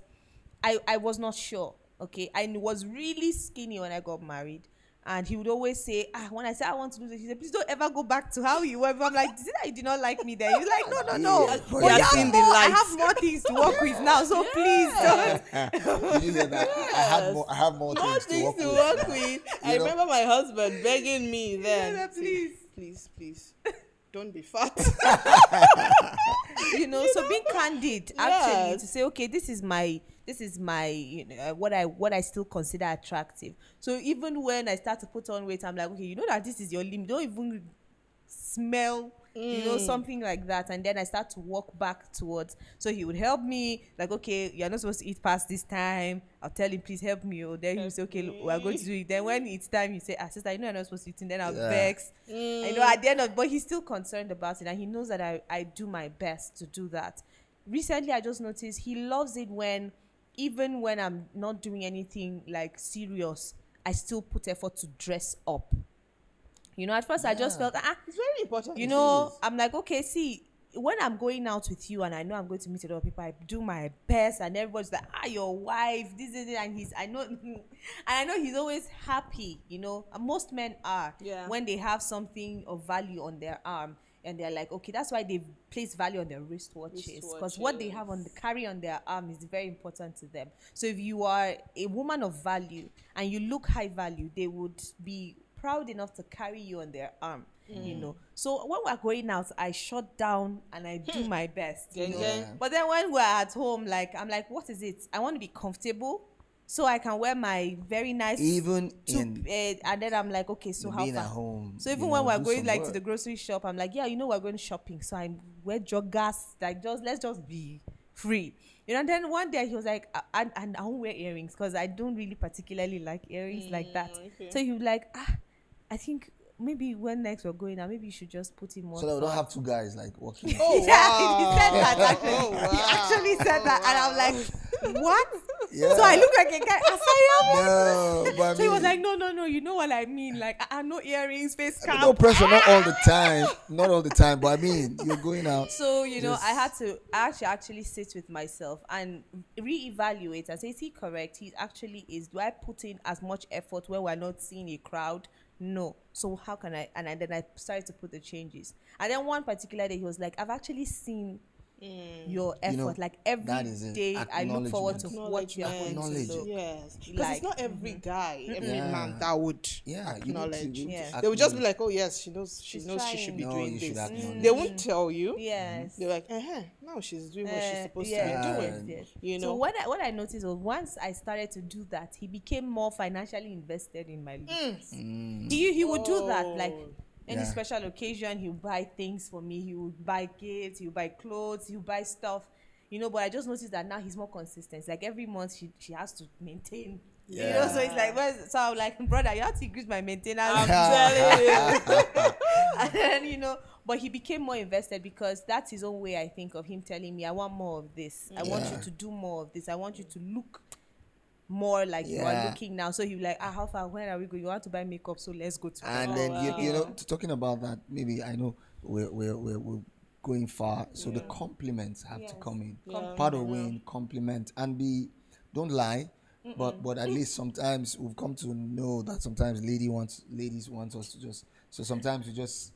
I was not sure, okay? I was really skinny when I got married. And he would always say, when I say I want to do this, he said, please don't ever go back to how you were. I'm like, is it that you did not like me there? He's like, no. Yeah, But but you you have seen more, I have more things to work with now, so please don't. Did you hear that? I have more More things things to work with. with. I You know? remember my husband begging me then. Yeah, Please, don't be fat. You know, so being candid actually Yes. to say, okay, this is my you know, what I still consider attractive. So even when I start to put on weight, I'm like, okay, you know that this is your limit. Don't even smell, you know, something like that. And then I start to walk back towards. So he would help me, like, okay, you're not supposed to eat past this time. I'll tell him, please help me. Or then he'll say, okay, look, we're going to do it. Then when it's time, he say, sister, you know, you're not supposed to eat. And then I'll vex. You know, at the end of, but he's still concerned about it, and he knows that I do my best to do that. Recently, I just noticed he loves it when, even when I'm not doing anything like serious, I still put effort to dress up. You know, at first I just felt, It's very important. you know, I'm like, okay, see, when I'm going out with you and I know I'm going to meet a lot of people, I do my best, and everybody's like, your wife, this is it, and I know he's always happy, you know. Most men are, when they have something of value on their arm, and they're like, okay, that's why they place value on their wristwatches, because what they have carry on their arm is very important to them. So if you are a woman of value and you look high value, they would be proud enough to carry you on their arm, you know. So when we're going out, I shut down and I do my best, you know. Yeah. But then when we're at home, like, I'm like, what is it? I want to be comfortable so I can wear my very nice Even in and then I'm like, okay, so how being far? at home. So even you when know, we're do going some like to work. the grocery shop, I'm like, yeah, you know, we're going shopping, so I wear joggers, like, let's just be free, you know. And then one day he was like, and I won't wear earrings because I don't really particularly like earrings like that. Okay. So he was like, I think maybe when next we're going out, maybe you should just put in more. So that we don't thought." have two guys like walking. Oh, Yeah, he said that actually. Oh, wow. He actually said that, and I'm like, what? Yeah. So I look like a guy. No, but I So he was mean, like, no, you know what I mean? Like, no earrings, face cap. no pressure, not all the time. Not all the time, but I mean, you're going out. So, you know, Just- I had to actually sit with myself and reevaluate and say, is he correct? He actually is. Do I put in as much effort when we're not seeing a crowd? No. So how can I? And then I started to put the changes. And then one particular day, he was like, I've actually seen your effort. You know, like every that is it. day, I look forward to Acknowledgement. what you are going to Acknowledge look. it. Yes, because Like, it's not every guy, every Yeah. man that would Yeah, you need to- acknowledge. you need to Yeah. They would just be acknowledge. like, "Oh yes, she knows she She's should be trying. No, doing you should this." acknowledge. They won't tell you. Yes. They're like, now she's doing what she's supposed yes, to be doing. yes. You know. So what I noticed was once I started to do that, he became more financially invested in my looks. He would do that, like any Yeah. special occasion, he would buy things for me. He would buy gifts, he would buy clothes, he would buy stuff, you know. But I just noticed that now he's more consistent. It's like every month she has to maintain. You know, so it's like, so I'm like, brother, you have to increase my maintenance. I'm telling you. And then, you know, but he became more invested because that's his own way, I think, of him telling me, I want more of this. I want you to do more of this. I want you to look more like you are Yeah. looking now. So he'll be like, how far, when are we going? You want to buy makeup, so let's go to And then you know, talking about that, maybe I know we're going far, so the compliments have to come in. Part of win compliment and don't lie, but at least sometimes we've come to know that sometimes ladies want us to just, so sometimes you just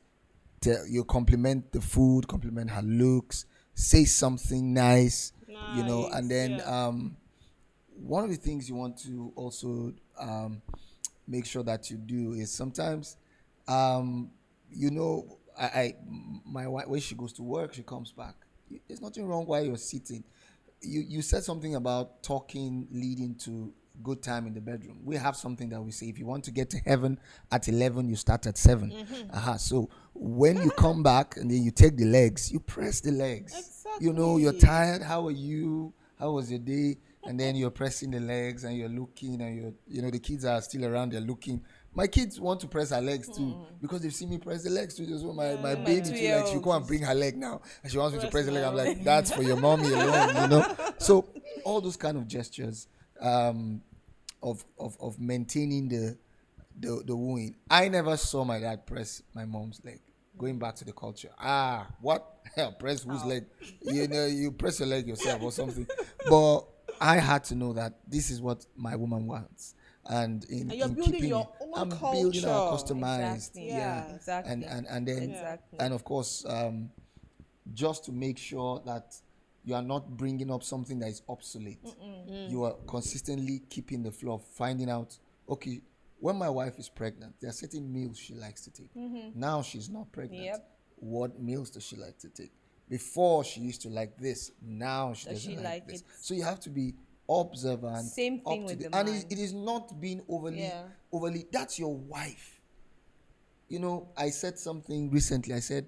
you compliment the food, compliment her looks, say something nice, you know, and then one of the things you want to also make sure that you do is sometimes, you know, my wife, when she goes to work, she comes back. There's nothing wrong while you're sitting. You said something about talking leading to good time in the bedroom. We have something that we say, if you want to get to heaven at 11, you start at 7. So when you come back and then you take the legs, you press the legs. You know, you're tired. How are you? How was your day? And then you're pressing the legs and you're looking and you know, the kids are still around, they're looking. My kids want to press her legs too because they've seen me press the legs too. So my baby too, like, she go and bring her leg now and she wants me to press the leg. I'm like, that's for your mommy alone, you know. So all those kind of gestures of maintaining the wooing. I never saw my dad press my mom's leg. Going back to the culture. What? Press whose leg? You press your leg yourself or something. But I had to know that this is what my woman wants. And And you're in building keeping your it, own I'm culture. building our customized. Exactly. Yeah. Exactly. And then Exactly. and of course, just to make sure that you are not bringing up something that is obsolete. You are consistently keeping the flow of finding out, okay, when my wife is pregnant, there are certain meals she likes to take. Now she's not pregnant. Yep. What meals does she like to take? Before she used to like this. Now she Does doesn't she like like this. it? So you have to be observant. Same thing up to with the and man. it is not being overly Yeah. overly. That's your wife. I said something recently. I said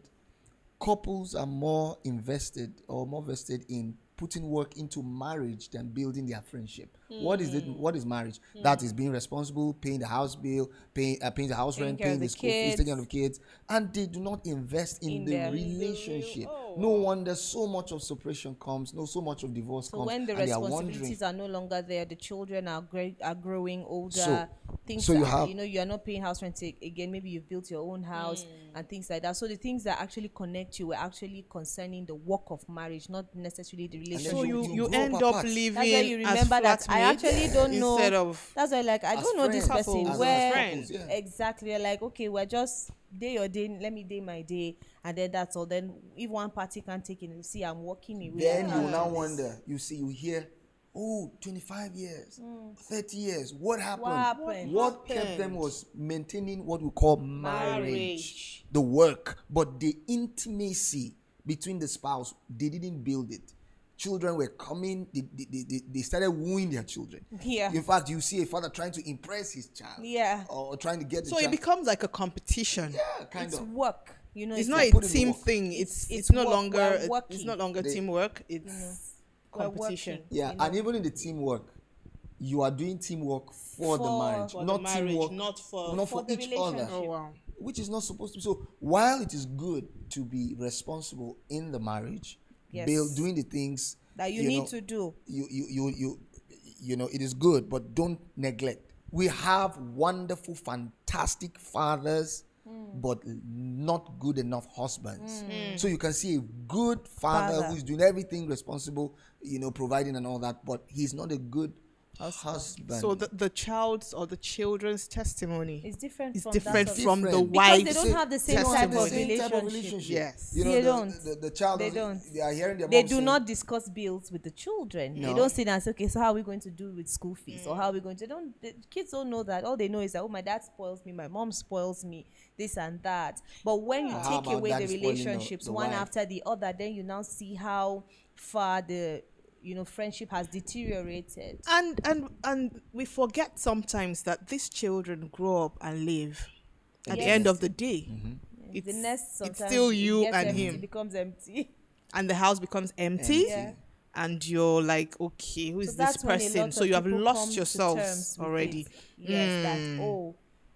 couples are more invested or more vested in putting work into marriage than building their friendship. What is it? What is marriage? That is being responsible, paying the house bill, paying the house Taking rent, care of paying the the school fees, kids. taking care of the kids, and they do not invest in In the them. relationship. Oh, No wonder so much of separation comes. No, so much of divorce So comes. when the and they are wondering. responsibilities are no longer there, the children are growing older. So- Things so you are, have- you are not paying house rent again. Maybe you've built your own house and things like that. So the things that actually connect you were actually concerning the work of marriage, not necessarily the then relationship. So you you grow end up up apart. living That's why you as remember that I flatmates actually don't know. instead of That's why, I As don't know this friends. person. As Where friends. Yeah. exactly? You're like, okay, we're just day your day. Let me day my day, and then that's all. Then if one party can't take it, you see, I'm walking away. Then I you can't now do this. wonder. You hear, 25 years, 30 years. What happened? happened? What kept them was maintaining what we call marriage. Marriage. The work, but the intimacy between the spouse, they didn't build it. Children were coming, they started wooing their children. Yeah. In fact, you see a father trying to impress his child. Yeah. Or trying to get the so it child. becomes like a competition. Yeah, kind It's of. work. It's not like a put in the team work. thing. It's It's no work. longer We're it's working. not longer They- teamwork. It's we're competition. working. Yeah, and even in the teamwork, you are doing teamwork for the marriage, For the not marriage, teamwork, not for- not for for the each other. relationship. Oh wow. Which is not supposed to be. So while it is good to be responsible in the marriage, Yes. doing the things That you need to do. it is good, but don't neglect. We have wonderful, fantastic fathers, but not good enough husbands. So you can see a good father Father. who's doing everything responsible, providing and all that, but he's not a good husband. So the child's or the children's testimony It's different. is from different that of- from the Different. because wife's they don't have the same type of testimony. relationship. Yes. You know, They the, don't. The, the child They doesn't- don't. They are hearing their They mom do saying, not discuss bills with the children. They No. don't sit and say, okay, so how are we going to do with school fees? Or how are we going to... The kids don't know that. All they know is that, oh, my dad spoils me, my mom spoils me, this and that. But when you How take about away the daddy spoiling the- relationships the one wife? after the other, then you now see how far the friendship has deteriorated. And we forget sometimes that these children grow up and live. At the Yes. end of the day, The nest sometimes it's still it you gets and empty, him, It becomes empty. and the house becomes empty. Yeah. And you're like, okay, who is So this that's when a person? lot So of you have people come lost to yourselves terms with already. it. Yes, that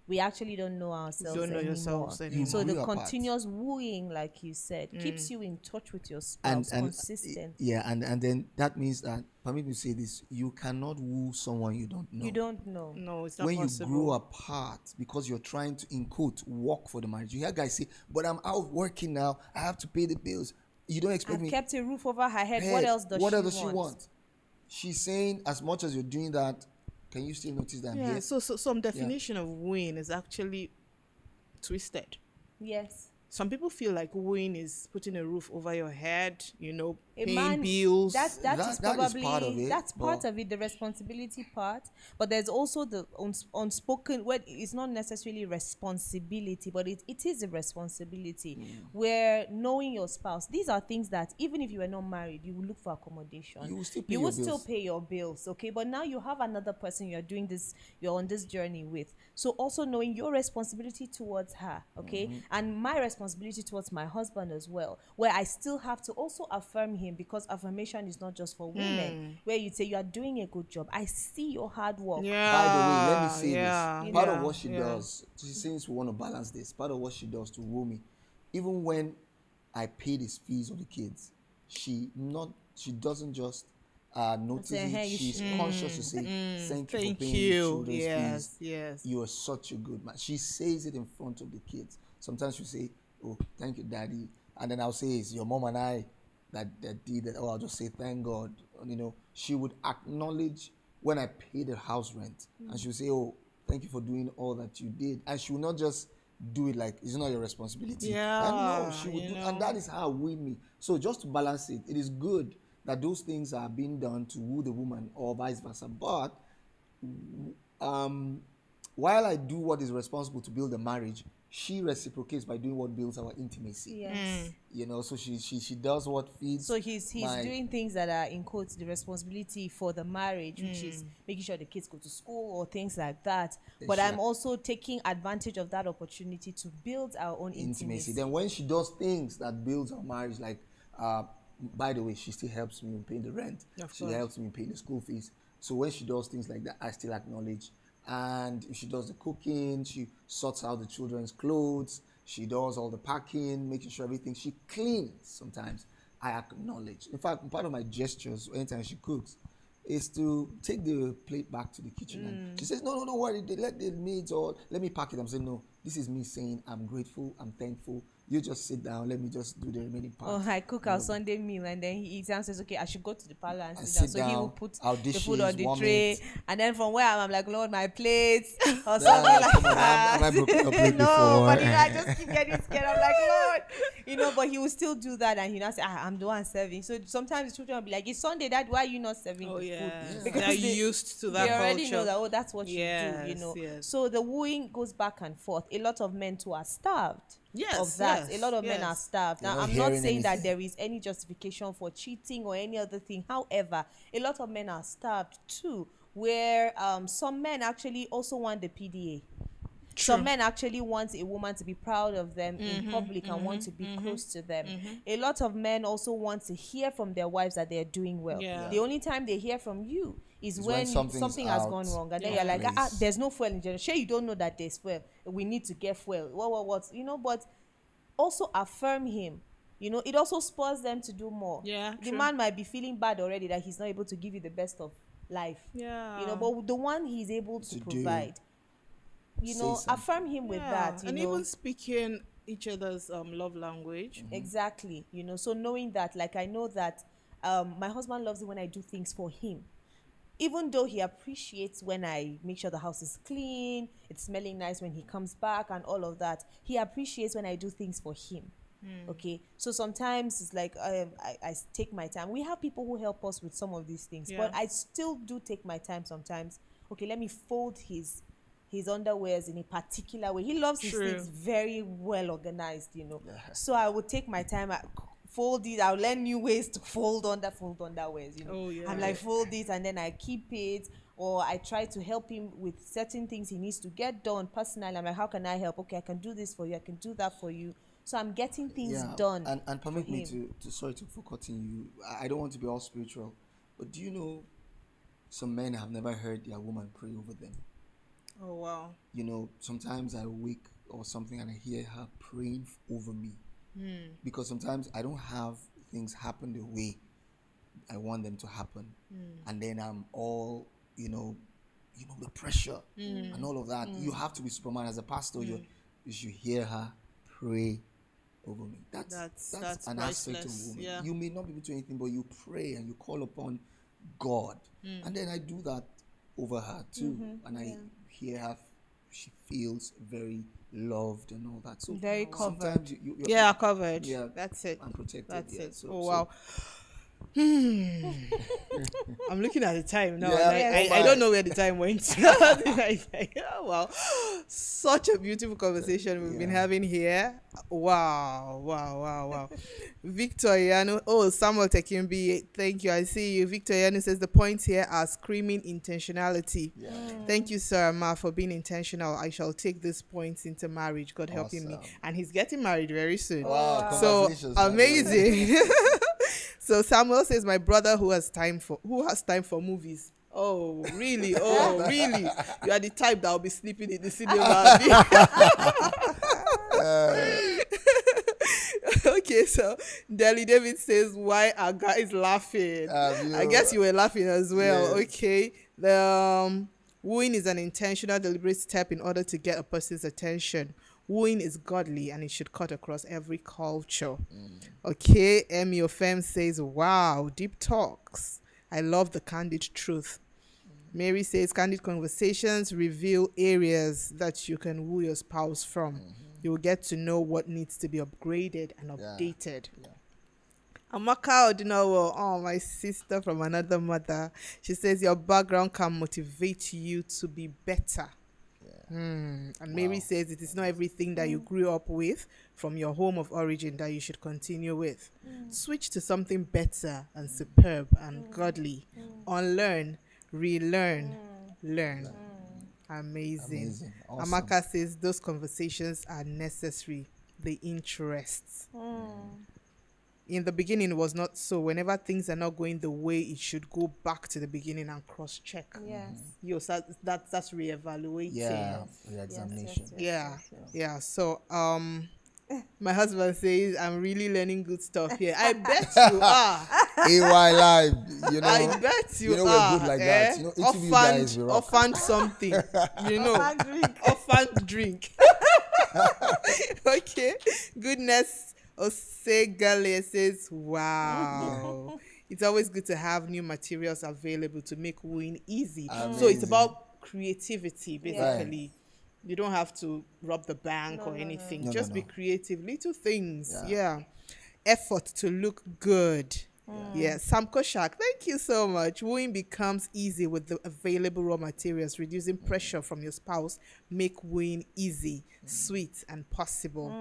we actually don't know ourselves Don't know anymore. yourselves anymore. So the grew apart. continuous wooing, like you said, keeps you in touch with your and spouse, and consistent. yeah, and then that means that, permit me to say this, you cannot woo someone you don't know. You don't know. No, it's not When possible. you grow apart because you're trying to, in quote, work for the marriage. You hear guys say, but I'm out working now, I have to pay the bills. You don't expect I've me. kept a roof over her head. Hey, What else does she want? She's saying, as much as you're doing that, can you still notice that I'm Yeah. here? So some definition of wooing is actually twisted. Yes. Some people feel like wooing is putting a roof over your head, A paying man, bills. that is That is probably part of it, that's part but- of it, the responsibility part. But there's also the unspoken. Well, it's not necessarily responsibility, but it is a responsibility. Where knowing your spouse, these are things that even if you were not married, you will look for accommodation. You will still pay You your will still bills. pay your bills, okay? But now you have another person you're on this journey with. So also knowing your responsibility towards her, okay, and my responsibility towards my husband as well, where I still have to also affirm him, because affirmation is not just for women, where you say you are doing a good job. I see your hard work. yeah. By the way, let me say yeah, this. Part yeah, of what she yeah. does, since we want to balance this, part of what she does to woo me, even when I pay the fees of the kids, she doesn't just notice Say, it. hey, you She's conscious to say, thank you for Thank paying you. the children's Yes, fees. yes. You are such a good man. She says it in front of the kids. Sometimes she'll say, oh, thank you, daddy. And then I'll say, it's your mom and I that did it. Oh, I'll just say, thank God. And, you know, she would acknowledge when I pay the house rent. And she'll say, oh, thank you for doing all that you did. And she will not just do it like it's not your responsibility. Yeah, And no, she would you do, know. and that is how win me. So just to balance it, it is good that those things are being done to woo the woman or vice versa. But while I do what is responsible to build a marriage, she reciprocates by doing what builds our intimacy. Yes. You know, so she does what feeds. So he's my- doing things that are in quotes the responsibility for the marriage, which is making sure the kids go to school or things like that. But I'm also taking advantage of that opportunity to build our own intimacy. Then when she does things that builds our marriage, like by the way, she still helps me in paying the rent. Of She course. helps me in paying the school fees. So when she does things like that, I still acknowledge. And if she does the cooking, she sorts out the children's clothes, she does all the packing, making sure everything, she cleans sometimes, I acknowledge. In fact, part of my gestures anytime she cooks is to take the plate back to the kitchen. And she says, no, don't worry, let the maids or let me pack it. I'm saying, no, this is me saying I'm grateful, I'm thankful. You just sit down, let me just do the remaining part. Oh, I cook our Sunday meal and then he eats and says, okay, I should go to the parlor and And sit down. sit So he down, will put our the food dishes, on the warm tray. it. And then from where I'm like, Lord, my plates or something Yeah, like come on, that. have I broken your plate No, before? but I just keep getting scared. I'm like, Lord. But he will still do that and he now say, I'm the one serving. So sometimes the children will be like, it's Sunday, Dad, why are you not serving Oh, the yeah. food? They're used to that they already culture. know that, oh, that's what Yes, you do, yes. So the wooing goes back and forth. A lot of men too are starved Yes, of that. yes, A lot of men yes. are starved. They're Now, not I'm not hearing saying that anything. there is any justification for cheating or any other thing. However, a lot of men are starved too, where some men actually also want the PDA. Some men actually want a woman to be proud of them in public and want to be close to them. A lot of men also want to hear from their wives that they're doing well. Yeah. The only time they hear from you is when when something's something has out gone wrong. And then Yeah. you're like, Place. there's no fuel in general. Sure, you don't know that there's fuel. We need to get fuel. What? But also affirm him. It also spurs them to do more. Yeah, The true. man might be feeling bad already that he's not able to give you the best of life. Yeah. But the one he's able to To do. provide, Say something. affirm him with Yeah, that. and even speaking each other's love language. Exactly. So knowing that, like, I know that my husband loves it when I do things for him. Even though he appreciates when I make sure the house is clean, it's smelling nice when he comes back and all of that, he appreciates when I do things for him. Okay, so sometimes it's like I take my time. We have people who help us with some of these things, Yeah. but I still do take my time sometimes. Okay, let me fold his underwears in a particular way. He loves his True. things very well organized, So I would take my time, fold it. I'll learn new ways to fold underwears. Oh, yeah. I'm like, fold it and then I keep it, or I try to help him with certain things he needs to get done personally. I'm like, how can I help? Okay, I can do this for you. I can do that for you. So I'm getting things done. And permit for me him. to sorry for cutting you. I don't want to be all spiritual, but do you know some men have never heard their woman pray over them? Oh, wow. Sometimes I wake or something and I hear her praying over me. Because sometimes I don't have things happen the way I want them to happen. And then I'm all, the pressure and all of that. You have to be Superman as a pastor. You should hear her pray over me. That's an aspect of priceless, woman. yeah. You may not be able to do anything, but you pray and you call upon God. And then I do that over her too. And I hear her, she feels very loved and all that. So Very covered. sometimes you're Yeah, covered. Yeah, That's it. and protected. That's yeah. it. So, Oh, so- wow. I'm looking at the time now. Yeah, and I don't know where the time went. Oh, wow. Such a beautiful conversation we've been Yeah. having here. Wow. Victor Yanu. Oh, Samuel Tekimbi. Thank you. I see you. Victor Yanu says the points here are screaming intentionality. Yeah. Thank you, Sir Ma, for being intentional. I shall take these points into marriage. God helping me. Awesome. And he's getting married very soon. Wow, So congratulations, man. amazing. So Samuel says, my brother who has time for movies. Oh, really? Oh, really? You are the type that will be sleeping in the cinema. Okay, so Deli David says, why are guys laughing? I guess you were laughing as well. Yes. Okay. The wooing is an intentional, deliberate step in order to get a person's attention. Wooing is godly and it should cut across every culture. Okay, Emmy Ofem says, wow, deep talks. I love the candid truth. Mary says, candid conversations reveal areas that you can woo your spouse from. You will get to know what needs to be upgraded and updated. Yeah. Amaka Odinawo, oh, my sister from another mother. She says, your background can motivate you to be better. And Mary says, it is not everything that you grew up with from your home of origin that you should continue with. Switch to something better and superb and godly. Unlearn, relearn, learn. Amazing. Awesome. Amaka says, those conversations are necessary. The interests. In the beginning, it was not so. Whenever things are not going the way it should, go back to the beginning and cross-check. Yes. That's reevaluating. Yeah. Re-examination. Yeah. So, my husband says, I'm really learning good stuff here. I bet you are. AY Live, you know. I bet you You know are. we're good like that. You know, each of you Orphaned, guys, we rock. orphaned something. You know. Orphaned drink. Okay. Goodness. Osegale says, wow. It's always good to have new materials available to make wooing easy. So it's Amazing. about creativity, basically. Right. You don't have to rob the bank or anything. No, Just no, be no. creative. Little things. Yeah. Effort to look good. Yeah. Sam Koshak, thank you so much. Wooing becomes easy with the available raw materials. Reducing pressure from your spouse make wooing easy, sweet, and possible.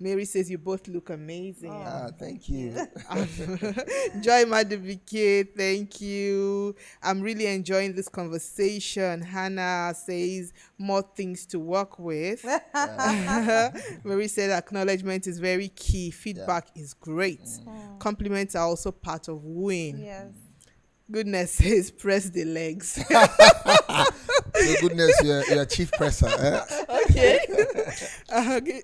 Mary says, you both look amazing. Thank you. Joy Madubike, thank you. I'm really enjoying this conversation. Hannah says, more things to work with. Mary said, acknowledgement is very key. Feedback is great. Compliments are also part of wooing. Yes. Goodness says, press the legs. So goodness, you're a chief presser. Okay.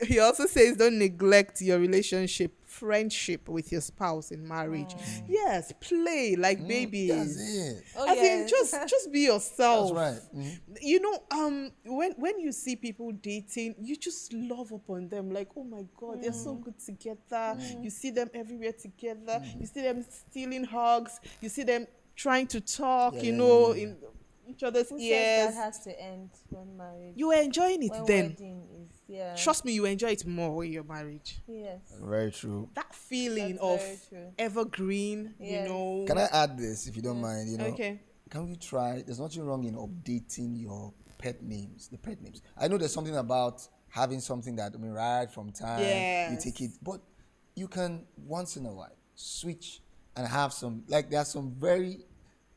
He also says, don't neglect your relationship, friendship with your spouse in marriage. Yes, play like babies. That's it. I think just be yourself. That's right. You know, when you see people dating, you just love upon them. Like, oh my God, they're so good together. You see them everywhere together. You see them stealing hugs. You see them trying to talk. In each other's Who ears. says that has to end when marriage? You were enjoying it when then. wedding is, Trust me, you enjoy it more when you're married. Yes. Very true. That feeling That's of very true. evergreen, Yes. you know. Can I add this, if you don't mind? You know, Okay. can we try? There's nothing wrong in updating your pet names. The pet names. I know there's something about having something that right from time you Yes. take it, but you can once in a while switch and have some. Like there are some very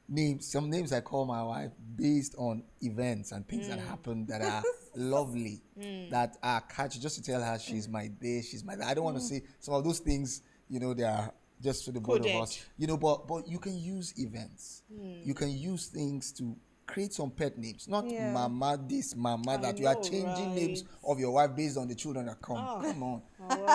names. Some names I call my wife based on events and things that happen that are lovely, that are catchy. Just to tell her she's my this, she's my that. I don't want to say some of those things. You know, they are just for the both of us. You know, but you can use events. You can use things to create some pet names, not mama this, mama that. You are know, changing names right? of your wife based on the children that come. Come on,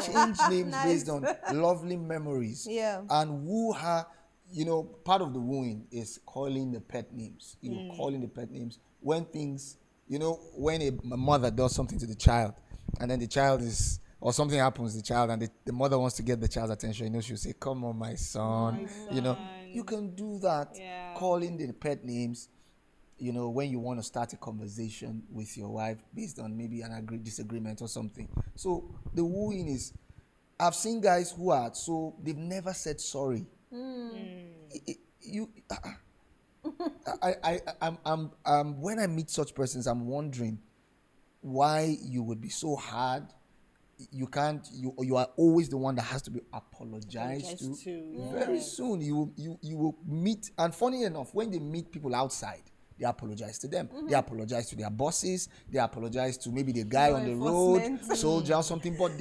change names based on lovely memories. Yeah. And woo her. You know, part of the wooing is calling the pet names. You know, calling the pet names when things. You know, when a mother does something to the child, and then the child is. Or something happens to the child and the mother wants to get the child's attention, you know, she'll say, come on, my son. You know, you can do that, calling the pet names, you know, when you want to start a conversation with your wife based on maybe an disagreement or something. So the wooing is, I've seen guys who are, so they've never said sorry. When I meet such persons, I'm wondering why you would be so hard. You are always the one that has to be apologized to. Very soon you will meet, and funny enough, when they meet people outside, they apologize to them. They apologize to their bosses. They apologize to maybe the guy on the road, soldier or something. But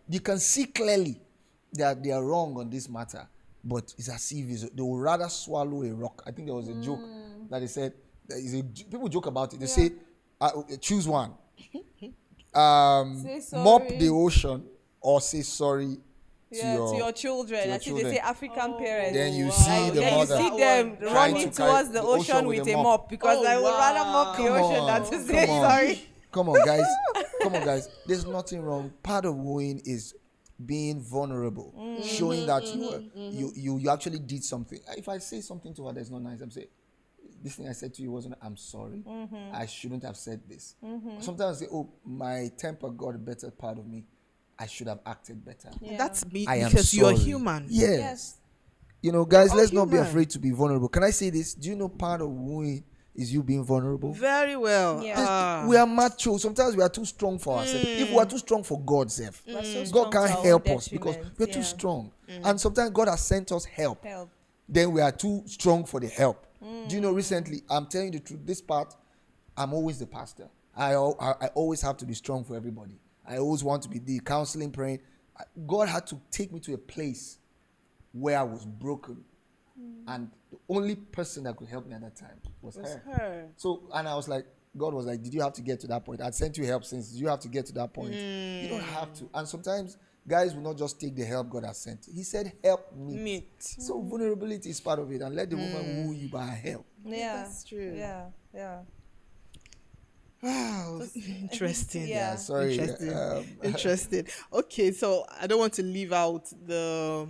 you can see clearly that they are wrong on this matter. But it's as if they would rather swallow a rock. I think there was a joke that they said. People joke about it. They say, choose one. Mop the ocean or say sorry To your children. your I think they children. say African parents. Then you wow. see the Then you mother see them trying running to carry towards the ocean with a mop because Oh, I would rather mop the Come ocean than on, to say come on. sorry. Come on, guys. Come on, guys. There's nothing wrong. Part of wooing is being vulnerable, showing that you actually did something. If I say something to her that's not nice, I'm saying, this thing I said to you wasn't. I'm sorry. I shouldn't have said this. Sometimes I say, oh, my temper got a better part of me. I should have acted better. Yeah. That's me I am because you're sorry. human. Yes. You know, guys, let's not be human. afraid to be vulnerable. Can I say this? Do you know part of wooing is you being vulnerable? Very well. Yeah. We are macho. Sometimes we are too strong for ourselves. If we are too strong for God, self, We're so God strong can't to our help own us because detriment. we're too strong. And sometimes God has sent us help. Then we are too strong for the help. Do you know, recently, I'm telling you the truth, this part, I'm always the pastor. I always have to be strong for everybody. I always want to be the counseling, praying. God had to take me to a place where I was broken. And the only person that could help me at that time was her. So, and I was like, God was like, did you have to get to that point? I'd sent you help since. Did you have to get to that point? You don't have to. And sometimes guys will not just take the help God has sent. He said, help me. So vulnerability is part of it. And let the woman woo you by her help. Yeah. That's true. Yeah. Wow, interesting. Yeah. Sorry. Interesting. Interesting. Okay, so I don't want to leave out the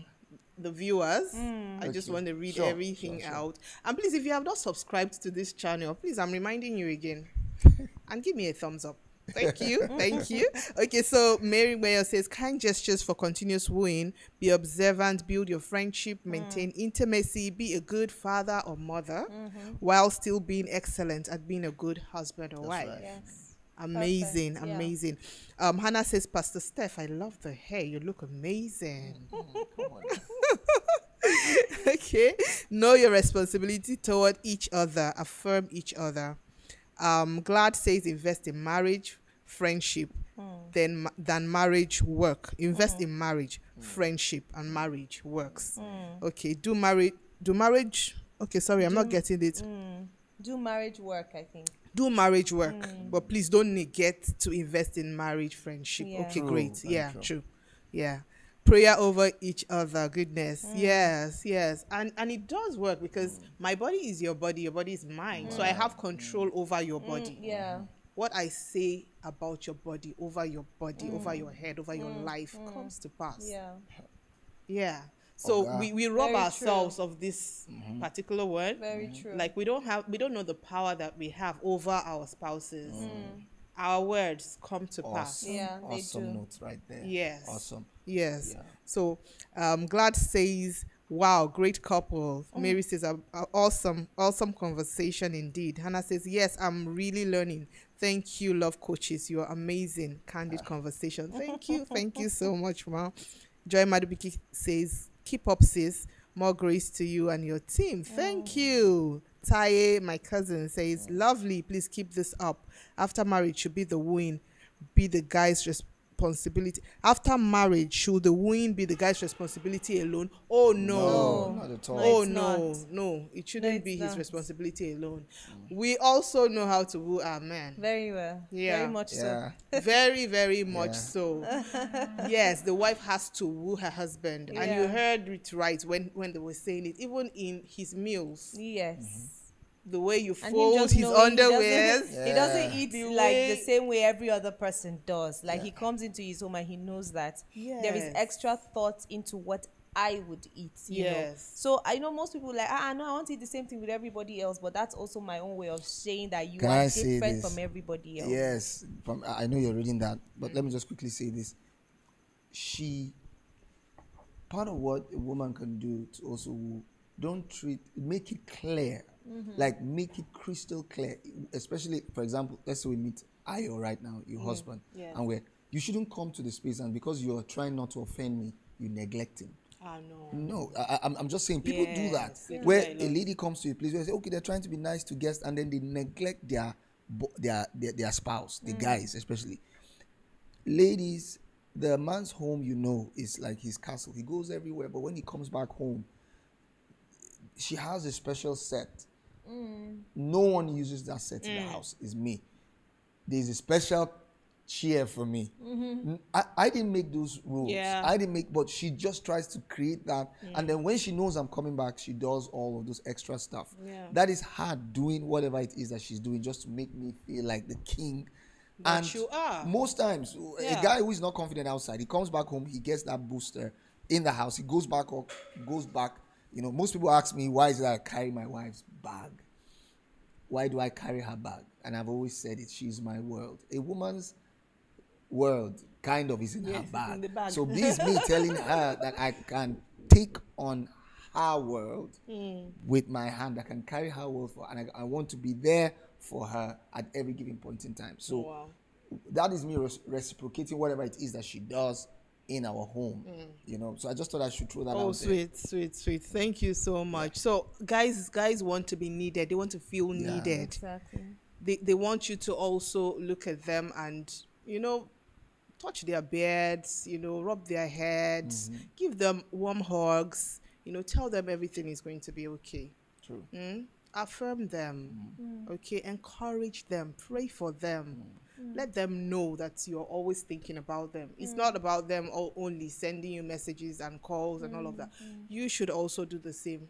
viewers. I just Okay. want to read Sure, everything sure. out. And please, if you have not subscribed to this channel, please, I'm reminding you again. And give me a thumbs up. Thank you. Thank you. Okay, so Mary Mayer says, kind gestures for continuous wooing. Be observant, build your friendship, maintain intimacy, be a good father or mother while still being excellent at being a good husband or wife. right. Yes. Amazing, Perfect, yeah. amazing. Hannah says, Pastor Steph, I love the hair. You look amazing. Come on. Okay. Know your responsibility toward each other. Affirm each other. Glad says invest in marriage, friendship, than marriage work. Invest in marriage, friendship, and marriage works. Okay. Do marriage. Okay, sorry, I'm not getting it. Do marriage work, I think. Do marriage work, but please don't negate to invest in marriage, friendship. Yeah. Okay, True, great. very Yeah, true. true. Yeah. Prayer over each other. Goodness. Yes. And it does work because my body is your body is mine. So I have control over your body. Yeah. What I say about your body, over your head, over your life comes to pass. Yeah. Yeah. So Okay. we rob Very ourselves of this particular word. Very true. Like we don't know the power that we have over our spouses. Our words come to pass. Awesome. Yeah, they Awesome do. notes right there. Yes. Awesome. Yes. Yeah. So Glad says, wow, great couple. Mary says, awesome conversation indeed. Hannah says, yes, I'm really learning. Thank you, love coaches. You're amazing. Candid conversation. Thank you. Thank you so much, Ma. Joy Madubiki says, keep up, sis. More grace to you and your team. Thank you. Taye, my cousin, says, lovely. Please keep this up. After marriage should be the wooing, be the guy's responsibility. After marriage, should the wooing be the guy's responsibility alone? Oh, no. Not at all. No, Oh it's no, not. no, it shouldn't it's be his not. responsibility alone. We also know how to woo our man. Very well. Yeah. Very much so. Yeah. Very, very much Yeah. so. Yes, the wife has to woo her husband. And you Yeah. heard it right when they were saying it. Even in his meals, Yes. the way you And him fold just his knowing underwear. he doesn't eat The like way- the same way every other person does. Like he comes into his home and he knows that there is Yes. extra thought into what I would eat. You know? Yes. So I know most people like, no, I want to eat the same thing with everybody else, but that's also my own way of saying that you Can are I say different this? from everybody else. Yes, I know you're reading that, but let me just quickly say this. Part of what a woman can do to also make it clear, like make it crystal clear, especially, for example, let's say we meet Ayo right now, your husband, and you shouldn't come to the space and because you're trying not to offend me, you neglect him. No. No, I'm just saying people do that. Yes, they do Where that a a lot. lady comes to a place where they say, okay, they're trying to be nice to guests, and then they neglect their spouse, the guys especially. Ladies, the man's home, is like his castle. He goes everywhere, but when he comes back home, she has a special set. No one uses that set in the house. It's me. There's a special cheer for me. I didn't make those rules. Yeah. I didn't make, but she just tries to create that. And then when she knows I'm coming back, she does all of those extra stuff. Yeah. That is her doing whatever it is that she's doing just to make me feel like the king. That And you are. most times, Yeah. a guy who is not confident outside, he comes back home, he gets that booster in the house, he goes back up, goes back. You know, most people ask me, why is it that I carry my wife's bag? Why do I carry her bag? And I've always said it, she's my world. A woman's world kind of is in Yes, her it's bag. in the bag. So this me telling her that I can take on her world with my hand. I can carry her world for, and I want to be there for her at every given point in time. So Wow. that is me reciprocating whatever it is that she does in our home. You know, so I just thought I should throw that Oh, out there. sweet. Thank you so much. So guys want to be needed. They want to feel needed. Exactly. They want you to also look at them and, you know, touch their beards, you know, rub their heads, give them warm hugs, you know, tell them everything is going to be okay. True. Affirm them, okay? Encourage them, pray for them. Let them know that you're always thinking about them. It's not about them only sending you messages and calls and all of that. You should also do the same,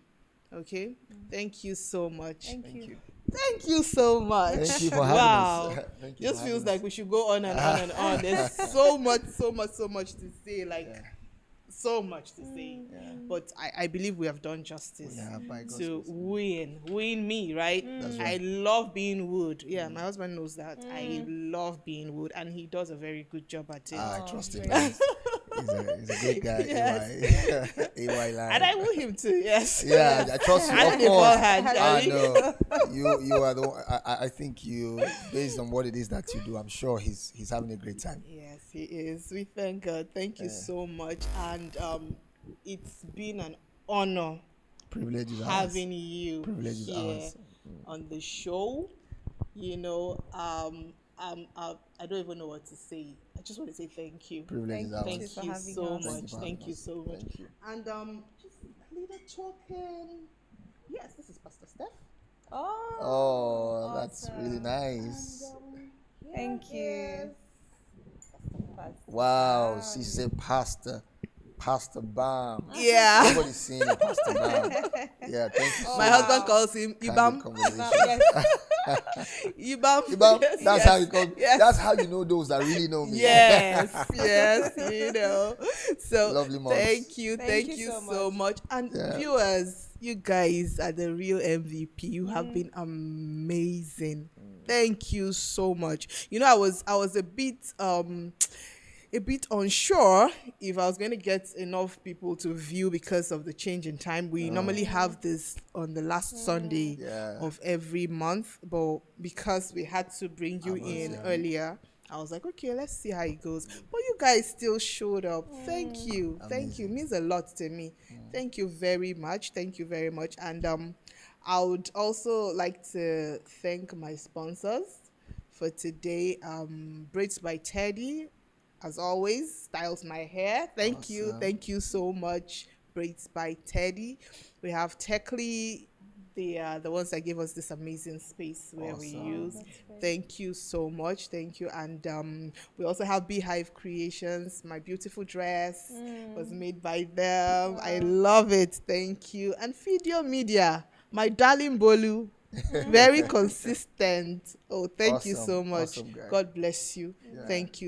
okay? Thank you so much. Thank you. Thank you so much. Thank you for having wow. us. Thank you Just for feels having like us. we should go on and on and on. There's so much to say. Like, so much to say. But I believe we have done justice Yeah, by God's to grace. wooing me, right? That's I love being wooed. Yeah, my husband knows that. I love being wooed, and he does a very good job at it. I trust him. great. He's a good guy. Yes. AY line. And I woo him too, yes. Yeah, I trust you. Hand Of in the course. forehand, I Charlie. know. You are the one. I think you, based on what it is that you do, I'm sure he's having a great time. Yes, he is. We thank God. Thank you so much. And it's been an honor Privilege is ours. having you Privilege is here ours. on the show. You know, I don't even know what to say. I just want to say thank you. Privilege is ours. Thank for you having so us. much. for Thank having you us. so much. Thank you. And just a little talking. Yes, this is Pastor Steph. Oh, that's really awesome. nice. Thank you. Wow, she said Pastor Bam. Yeah. Nobody's seeing it, Pastor Bam. Yeah, thank you so My much. husband calls him Candid Ibam. conversation. Ibam. Ibam, Yes, that's yes, how you call. yes. That's how you know those that really know me. Yes, you know. So Lovely moms. thank you Thank you so so much. And Yeah. viewers, you guys are the real MVP. You have been amazing. Thank you so much. You know, I was a bit unsure if I was going to get enough people to view because of the change in time. We normally have this on the last Sunday Yeah. of every month, but because we had to bring you in earlier, I was like, okay, let's see how it goes. But you guys still showed up. Thank you. Thank you. It means a lot to me. Thank you very much. Thank you very much. And I would also like to thank my sponsors for today. Braids by Teddy, as always, styles my hair. Thank you. Awesome. Thank you so much. Braids by Teddy. We have Techly. They are the ones that give us this amazing space where we Awesome. use. Thank you so much. Thank you. And we also have Beehive Creations. My beautiful dress was made by them. I love it. Thank you. And Video Media, my darling Bolu. Very consistent. Oh, thank you so Awesome. much. Awesome guy. God bless you. Yeah. Thank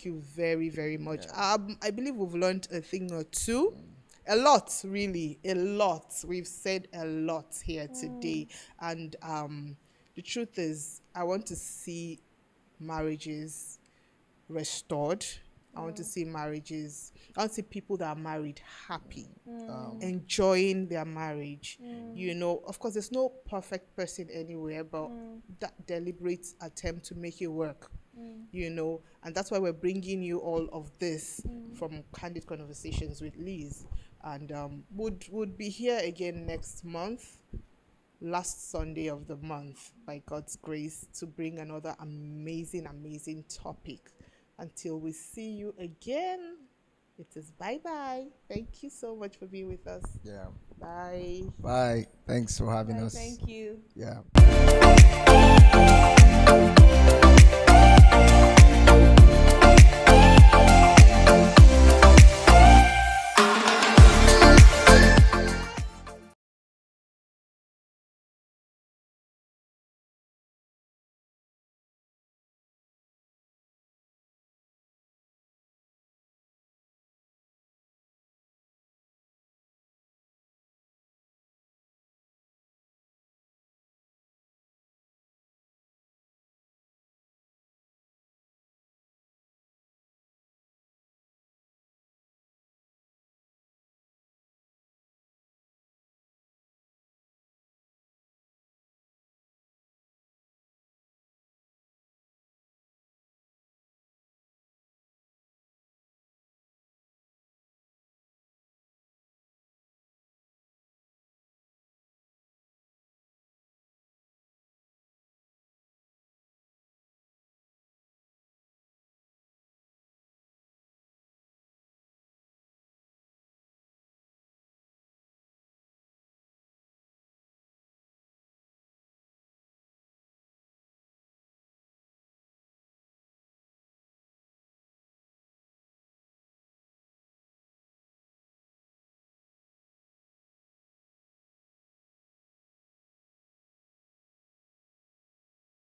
you very, very much. I believe we've learned a thing or two. A lot, really, a lot. We've said a lot here today. And the truth is, I want to see marriages restored. I want to see marriages, I want to see people that are married happy, enjoying their marriage. You know, of course, there's no perfect person anywhere, but that deliberate attempt to make it work. You know, and that's why we're bringing you all of this from Candid Conversations with Liz. And would be here again next month, last Sunday of the month, by God's grace, to bring another amazing topic. Until we see you again, it is bye-bye. Thank you so much for being with us. Yeah. Bye. Bye. Thanks for having us. Thank you. Yeah.